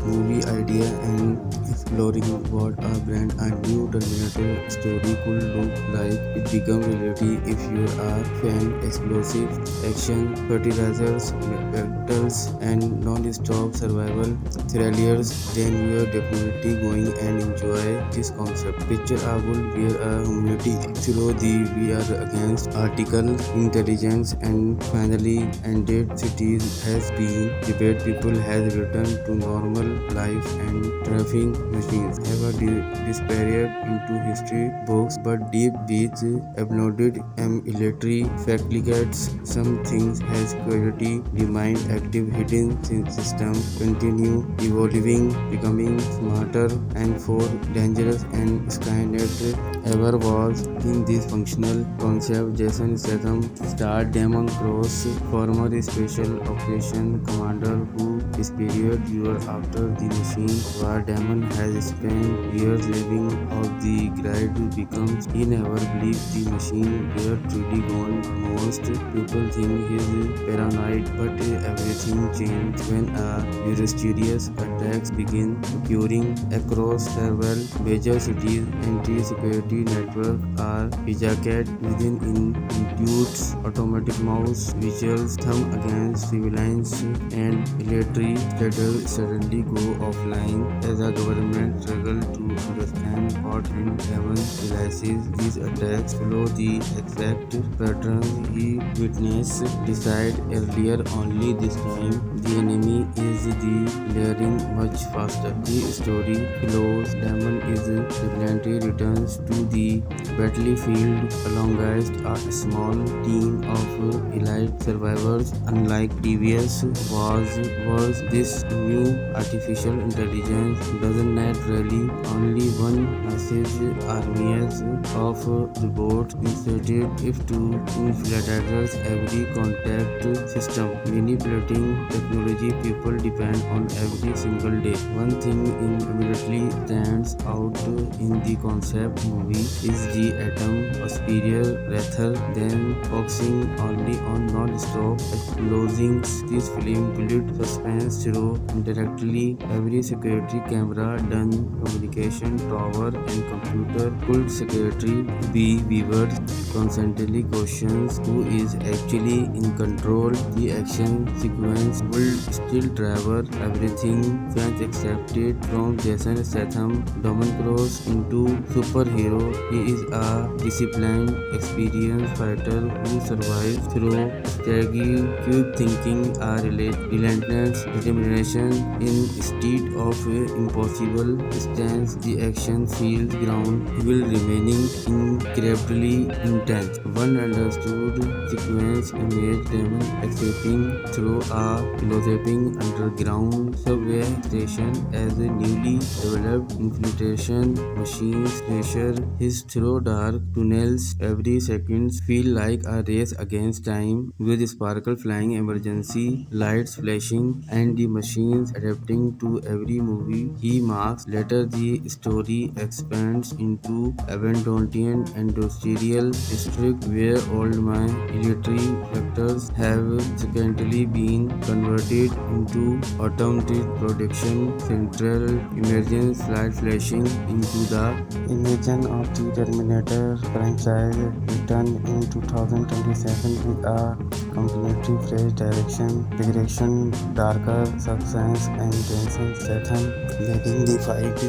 movie idea, and exploring what a brand a new Terminator story could look like. It become reality if you are fan explosive action, fertilizers, battles, and non-stop survival thrillers. Then you are definitely going and enjoy this concept. Picture a world where a humanity through the VR against artificial intelligence and finally ended. Cities has been debate. People has returned to normal life and traffic machines have disappeared into history books, but deep beats uploaded military facilities. Some things has quality remain active. Hidden system continue evolving, becoming smarter and more dangerous and Skynet ever was. In this functional concept, Jason Statham starred Damon Cross, former special operation commander who disappeared years after the machine war. Damon has spent years living off the grid because he never believed the machine were truly gone. Most people think he's paranoid, but everything changed when a mysterious attacks begin occurring across several major cities. Anti-security networks are hijacked within includes automatic mouse visuals, thumb against civilians, and military status suddenly go offline as a government struggle to understand what in heaven realizes these attacks follow the exact patterns he witnessed. Decide earlier only this time the enemy is the layering much faster. The story flows. Damon is definitely returns to the battlefield alongside a small team of elite survivors. Unlike previous wars, this new artificial intelligence doesn't need really only one message. Armies of robots inserted if to infiltrators every contact system, manipulating technology people depend on every single day. One thing immediately stands out in the concept movie is the atom, a superior rather than focusing only on non-stop explosions. This film built suspense through indirectly every security camera done, communication communication tower and computer. Could secretary be Weaver constantly questions who is actually in control. The action sequence will still travel everything fans accepted from Jason Statham, Dominic Cross into superhero. He is a disciplined, experienced fighter who survives through strategy, quick thinking, a relentless determination. Instead of impossible stance, the action feels ground will remaining incredibly intense. One understood sequence image Damon escaping through a philosophic underground subway station as a newly developed infiltration machine pressure his through dark tunnels. Every second feel like a race against time with sparkle flying, emergency lights flashing, and the machines adapting to every movie he marks. Later, the story expands into Aberdonian industrial district where all my military sectors have subsequently been converted into automated production central. Emergence light flashing into the invasion of the Terminator franchise return in 2027 with a completely fresh direction, darker substance, and Jason Statham leading the fight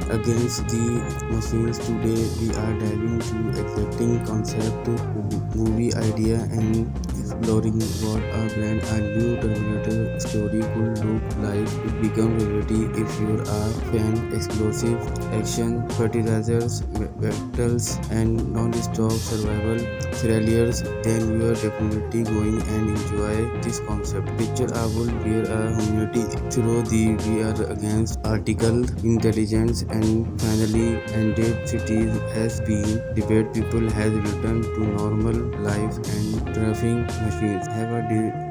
against the machines. Today we are diving into exacting concept, movie idea, and exploring what a new Terminator story could look like. It becomes reality if you are a fan. Explosive action, fertilizers, battles, and non-stop survival thrillers, then you are definitely going and enjoy this concept. Picture a world where a humanity through the VR against artificial intelligence and finally ended cities has been debate. People has returned to normal life and trafficking machines have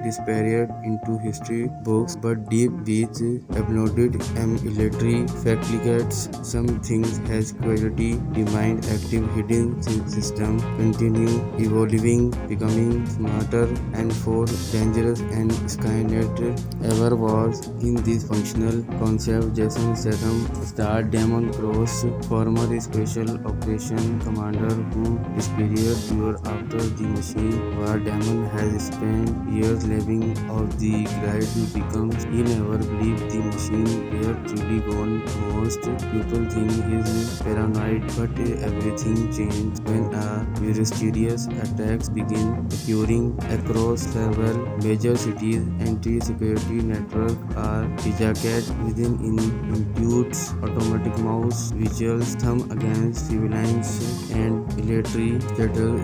disappeared into history books, but deep beats uploaded military facilities. Some things has quality remained active. Hidden system continue evolving, becoming smarter and more dangerous, and Skynet ever was in this functional concept. Jason Statham starred Damon Cross, former special operation commander who disappeared pure after the machine war. Damon has spent years living off the grid becomes he never believed the machine were truly gone. Most people think he's paranoid, but everything changed when a mysterious attacks begin occurring across several major cities. Anti-security networks are hijacked within includes automatic mouse visuals, thumb against civilians, and military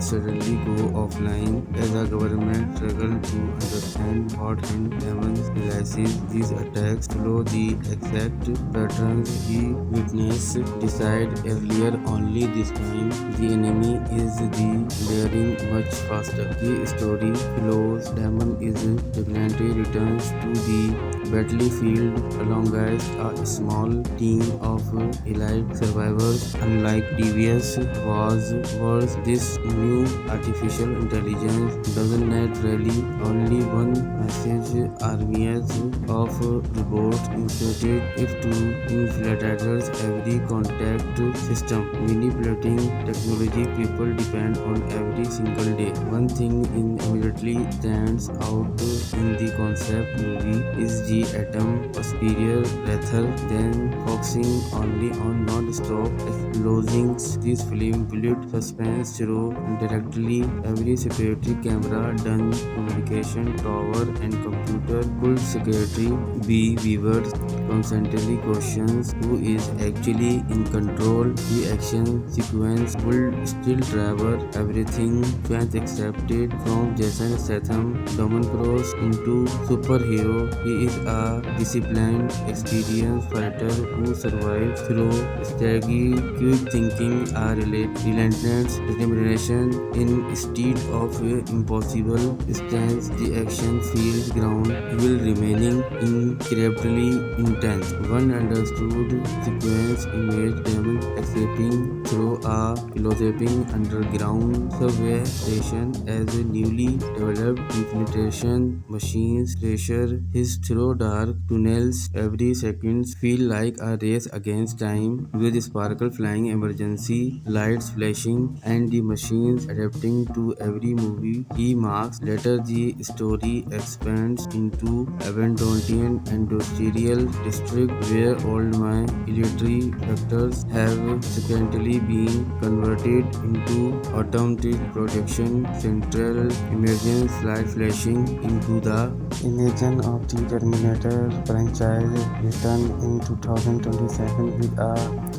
suddenly go offline as the government struggle to understand what and Evans realizes these attacks follow the exact patterns he witnessed. Decide earlier, only this time the enemy is the layering much faster. The story flows. Damon is definitely returns to the battlefield alongside a small team of elite survivors. Unlike previous wars, this new artificial intelligence doesn't net really only one message. Armies of robots inserted if to infiltrators every contact system. Manipulating technology people depend on every single day. One thing immediately stands out in the concept movie is the atom superior rather than focusing only on non-stop explosions. This film built suspense through directly every security camera done, communication tower and computer. Could secretary be Weaver constantly questions who is actually in control. The action sequence will still travel everything fans accepted from Jason Statham, Dominic Cross into superhero. He is a disciplined, experienced fighter who survives through strategy, quick thinking, a relentless determination. Instead of impossible stance, the action feels ground will remaining incredibly intense. One understood sequence image Damon escaping through a philosophic underground subway station as a newly developed infiltration machines pressure his through dark tunnels, every second feel like a race against time, with sparkle flying, emergency lights flashing, and the machines adapting to every movie he marks. Later, the story expands into Aberdeen industrial district where old my military factors have subsequently been converted into automated production central emergence light flashing into the imagine of the Terminator franchise return in 2027 with a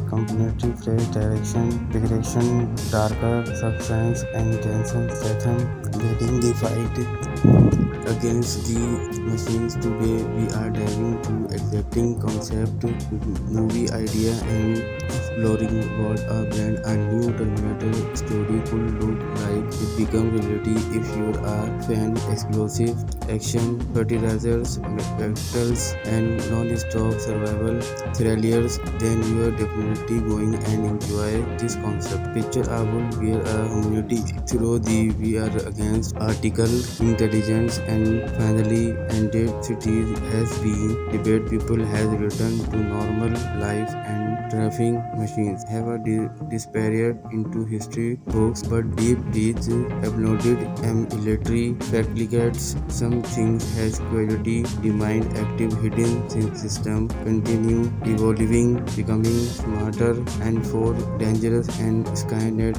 completely fresh direction, darker substance, and Jensen Statham leading the fight against the machines. Today we are diving to exacting concept, movie idea, and exploring what a brand a new Terminator story could look like it become reality. If you are a fan explosive action, fertilizers, spectacles, and non-stop survival thrillers, then you are definitely going and enjoy this concept. Picture a world where a community through the VR against artificial intelligence and finally ended cities has been debate. People has returned to normal life and traffic machines have a disappeared into history books, but deep these uploaded military fabricates some things has quality remain active hidden since system continue evolving, becoming smarter and more dangerous and Skynet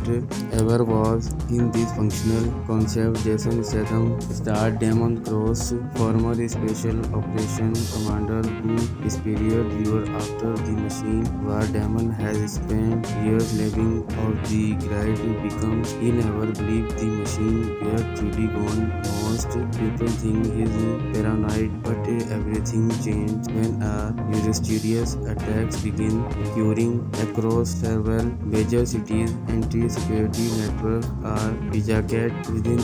ever was. In this functional concept, Jason Statham starred Damon Cross, former special operation commander who disappeared viewer after the machine war. Damon has spent years living off the grid becomes he never believed the machine were truly gone. Most people think he's paranoid, but everything changed when a mysterious attacks begin occurring across several major cities. Anti-security networks are hijacked within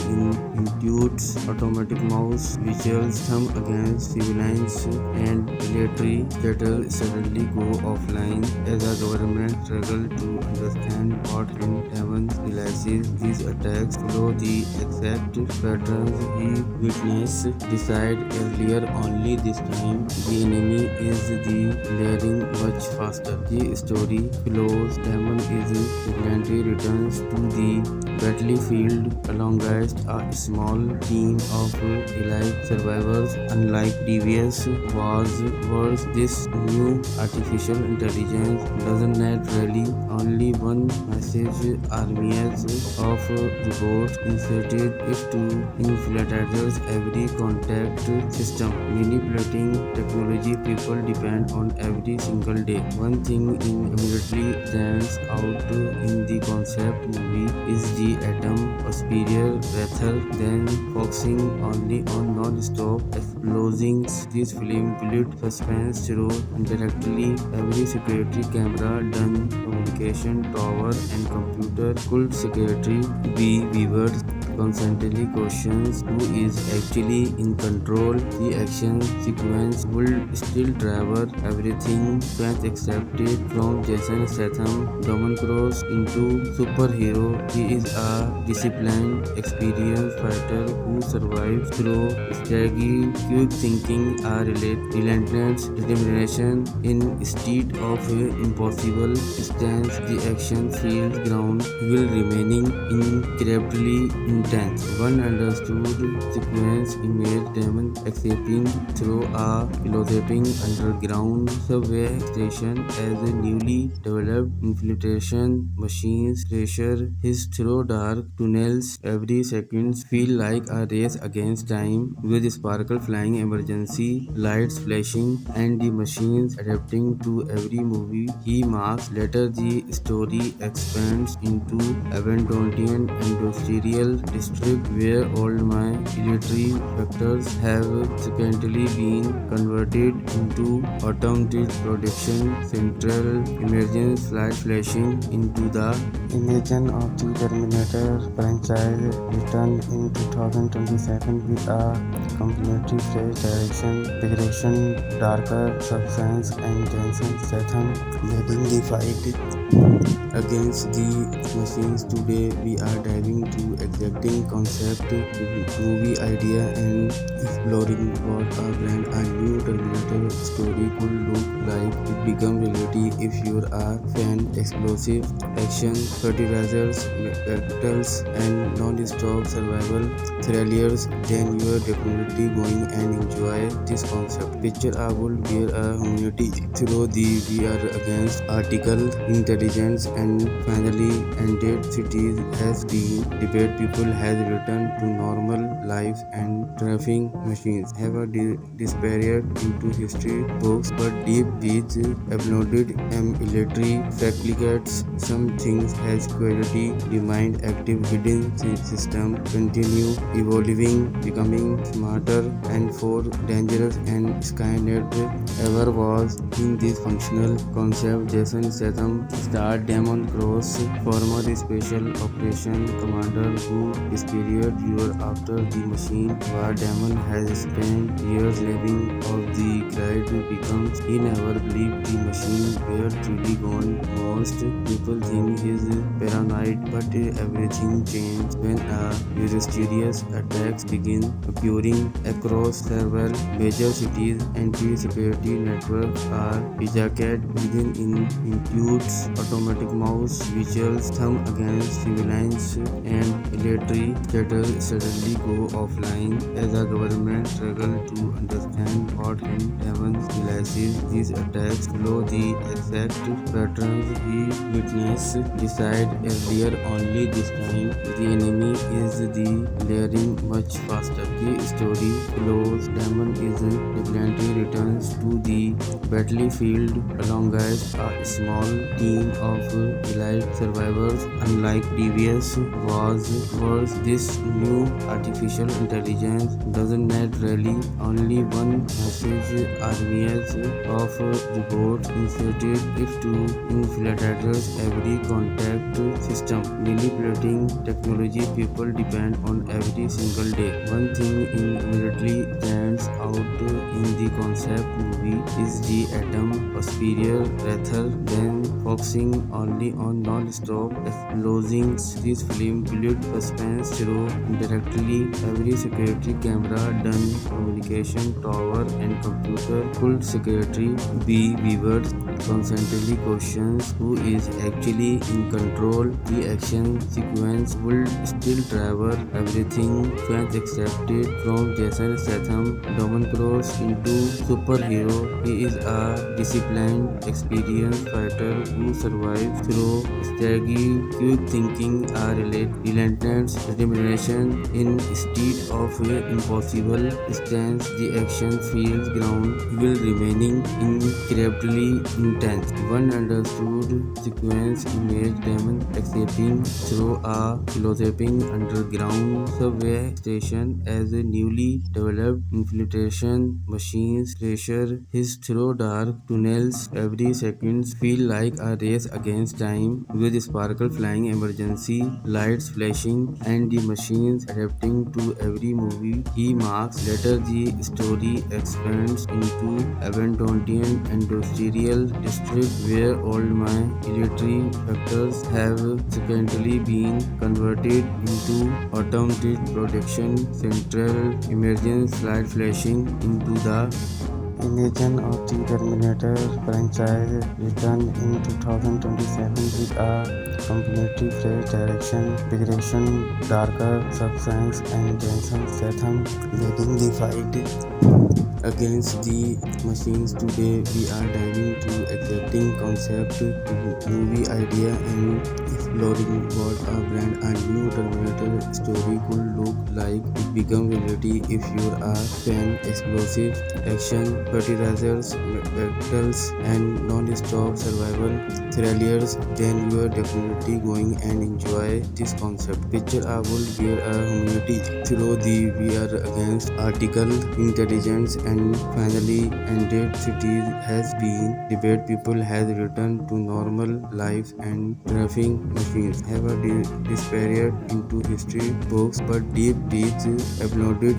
intuits automatic mouse visuals thumb against civilians and military that suddenly go offline as a government struggle to understand what and Evans realizes these attacks follow the exact patterns he witnessed decide earlier. Only this time the enemy is the layering much faster. The story flows. Damon is frequently returns to the battlefield alongside a small team of elite survivors. Unlike previous wars, this new artificial intelligence doesn't naturally only one message armies of robots inserted it to infiltrators every contact system manipulating technology people depend on every single day. One thing immediately stands out in the concept movie is the atom superior rather than focusing only on non-stop explosions. This film built suspense through indirectly every security camera done communication tower and computer could secretary be viewers constantly questions who is actually in control. The action sequence will still travel everything fans accepted from Jason Statham, Damon Cross into superhero. He is a disciplined, experienced fighter who survives through strategy, quick thinking, a relentless determination instead of impossible stance. The action feels ground will remaining incredibly intense. One understood sequence image Damon escaping through a elapsing underground subway station as a newly developed infiltration machines pressure his through dark tunnels. Every second feel like a race against time with sparkle flying, emergency lights flashing, and the machines adapting to every movie he marks. Later, the story expands into Aberdeen industrial district where old my military factors have subsequently been converted into automated production central emergence light flashing into the imagine of the Terminator franchise return in 2027 with a completely fresh direction, darker substance, and Jensen Statham leading the fight Against the machines today, we are diving to exacting concept, movie idea, and exploring what a brand a new Terminator story could look like. It become reality if you are fan. Explosive action, fertilizers, battles, and non-stop survival thrillers. Then you are definitely going and enjoy this concept. Picture a world where a humanity through the we are against article intelligence and finally ended cities as the debate people has returned to normal life and driving machines have a disappeared into history books but deep with uploaded military fabricates some things has quality remained active hidden system continue evolving becoming smarter and more dangerous and Skynet ever was in this functional concept. Jason Statham starred Damon Cross, former special operation commander who disappeared years after the machine where Damon has spent years living off the grid becomes he never believed the machine were truly gone. Most people think he's paranoid, but everything changed when a mysterious attacks begin occurring across several major cities. Anti-security networks are hijacked within includes automatic mouse visuals thumb against civilians and military status suddenly go offline as the government struggle to understand what and Evans realizes these attacks follow the exact patterns he witnessed decide earlier only this time the enemy is the layering much faster. The story follows Damon is defiantly returns to the battlefield alongside a small team of elite survivors. Unlike previous wars, this new artificial intelligence doesn't net really only one message armies of robots inserted it to infiltrators every contact system. Manipulating technology people depend on every single day. One thing immediately stands out in the concept movie is the atom superior rather than focusing only on non-stop explosions. This film built suspense through directly every security camera done communication tower and computer full security be viewers constantly questions who is actually in control. The action sequence will still travel everything fans accepted from Jason Statham, Damon Cross into superhero. He is a disciplined, experienced fighter who survives through strategy, quick thinking, a relentless determination instead of impossible stance. The action feels ground while remaining incredibly intense. One understood sequence image Damon escaping through a philosophic underground subway station as a newly developed infiltration machines pressure his through dark tunnels. Every second feel like a race against time with sparkle flying emergency lights flashing and the machines adapting to every movie he marks. Later the story expands into Abandonian industrial district where old mine military factors have subsequently been converted into automated production central emergence light flashing into the Imagine of the Terminator franchise returned in 2027 with a completely fresh direction, bigration, darker substance, and Jason Statham leading the fight against the machines. Today, we are diving to exacting concept, movie idea, and exploring what a brand a new Terminator story could look like. It become reality if you are a fan. Explosive action, fertilizers, battles, and non-stop survival thrillers. Then you are definitely going and enjoy this concept. Picture a world where a humanity through the we are against article intelligence intelligence and finally ended cities has been debate people has returned to normal life and driving machines have disappeared into history books but deep breaths uploaded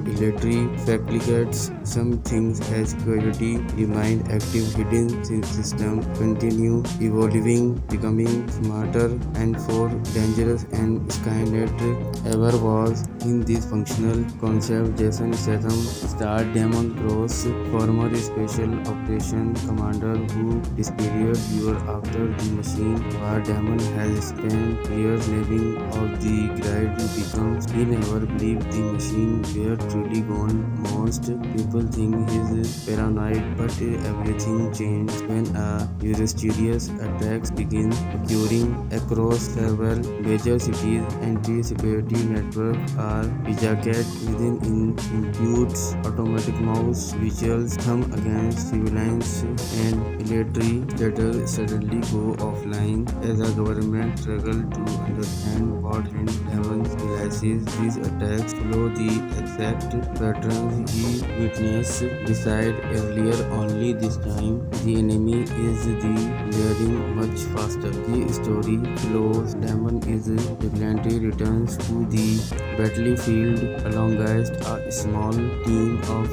military fabricates some things as quality remain active hidden system continue evolving becoming smarter and more dangerous and Skynet ever was. In this functional concept, Jason Statham starred Damon Cross, former Special Operation Commander who disappeared years after the machine where Damon has spent years living off the grid becomes he never believed the machine were truly gone. Most people think he's paranoid, but everything changed when a mysterious attacks begin occurring across several major cities. Anti-security networks are hijacked within includes automatic mouse visuals thumb against civilians and military data suddenly go offline as the government struggle to understand what and Evans realizes these attacks follow the exact patterns he witnessed beside earlier only this time the enemy is the layering much faster. The story flows Damon is vigilante returns to the battlefield alongside a small team of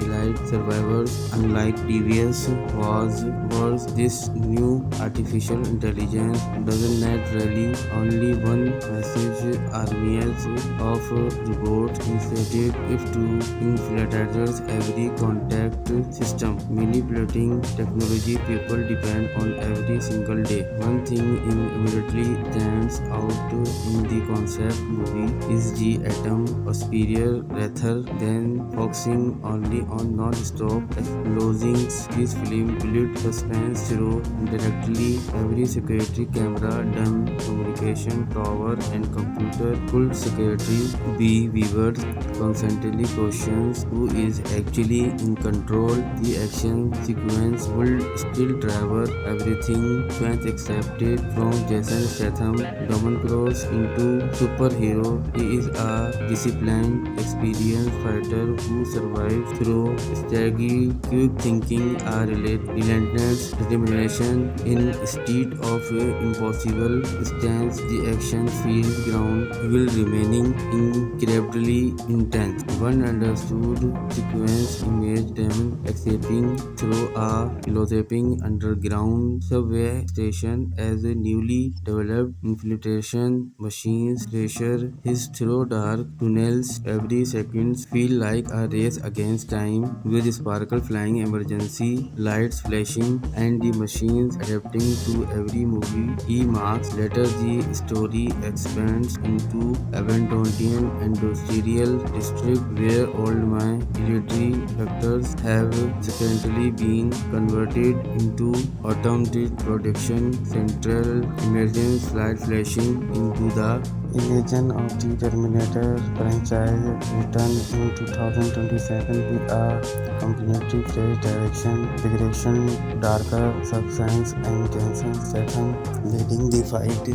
elite survivors. Unlike previous wars, this new artificial intelligence doesn't net really only one message armies of robots instead if to infiltrators every contact system manipulating technology people depend on every single day. One thing immediately stands out in the concept movie is the atom superior rather than focusing only on non-stop explosions. This film built suspense through indirectly every security camera, dumb communication tower and computer could security be viewers constantly questions who is actually in control. The action sequence will still travel everything fans accepted from Jason Statham, Damon Cross into superhero. He is a disciplined, experienced fighter who survives through strategy, quick thinking, a relentless determination instead of impossible stance. The action feels ground while remaining incredibly intense. One understood sequence image them escaping through a elapsing underground subway station as a newly developed infiltration machines pressure his through dark tunnels. Every second feel like a race against time with sparkle flying, emergency lights flashing, and the machines adapting to every movie he marks. Later, the story expands into Aberdonian industrial district where all my military factors have secretly been converted into automated production central emergency light flashing into the Imagine of the Terminator franchise returned in 2027 with a completely fresh direction, darker substance, and Jensen Statham leading the fight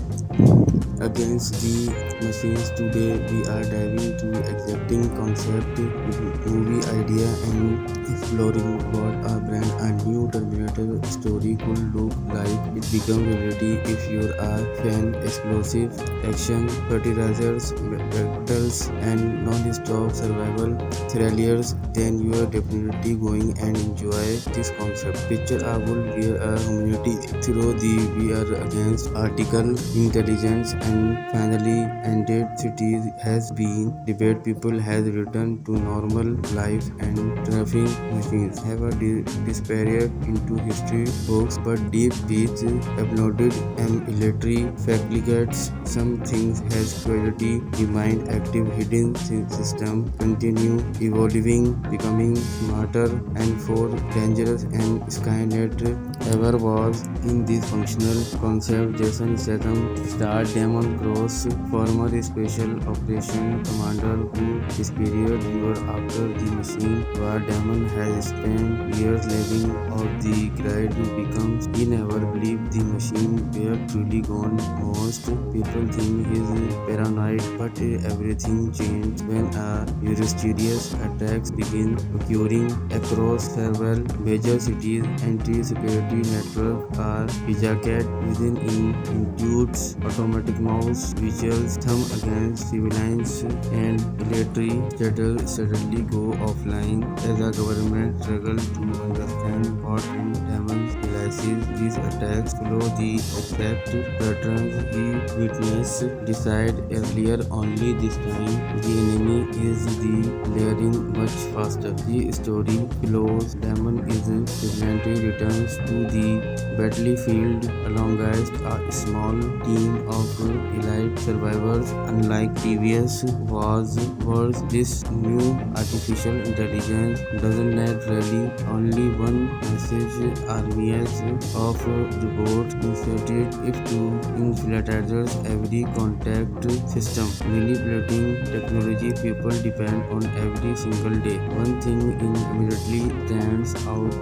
against the machines. Today, we are diving to exacting concept, movie idea, and exploring what a new Terminator story could look like. It become reality if you're a fan. Explosive action, fertilizers, battles, and non-stop survival thrillers, then you are definitely going and enjoy this concept. Picture a world where a humanity through the war against artificial intelligence and finally ended cities has been debate people has returned to normal life and driving machines have disappeared into history books but deep beats uploaded military fabricates some things has quality remain active hidden system continue evolving becoming smarter and more dangerous and Skynet ever was. In this functional concept, Jason Statham starred Damon Cross, former Special Operation Commander who disappeared years after the machine where Damon has spent years living off the grid becomes he never believed the machine were truly gone. Most people think he's paranoid, but everything changed when a mysterious attacks began occurring across several major cities. Anti-security networks are hijacked within intrudes, automatic mouse visuals thumb against civilians, and military suddenly go offline as the government struggles to understand what in demons realizes these attacks follow the exact patterns he witnessed decide earlier. Only this time the enemy is the layering much faster. The story flows. Demon is vigilante returns to the battlefield alongside a small team of elite survivors. Unlike previous wars, this new artificial intelligence doesn't need really only one message. Armies of robots inserted if to infiltrators every contact system. Manipulating technology people depend on every single day. One thing immediately stands out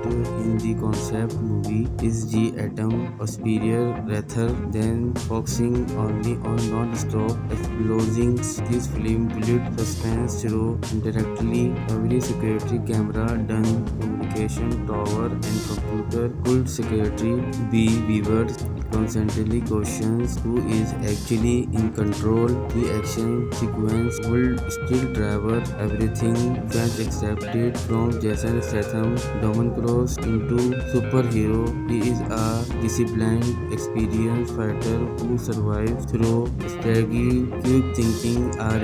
in the concept movie is the atom superior rather than focusing only on non-stop explosions. This film built suspense through indirectly every security camera done communication tower and computer could secretary be viewers constantly questions who is actually in control. The action sequence will still travel everything fans accepted from Jason Statham, Dominic Cross into superhero. He is a disciplined, experienced fighter who survives through strategy, quick thinking, a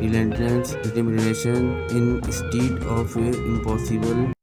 relentless determination instead of impossible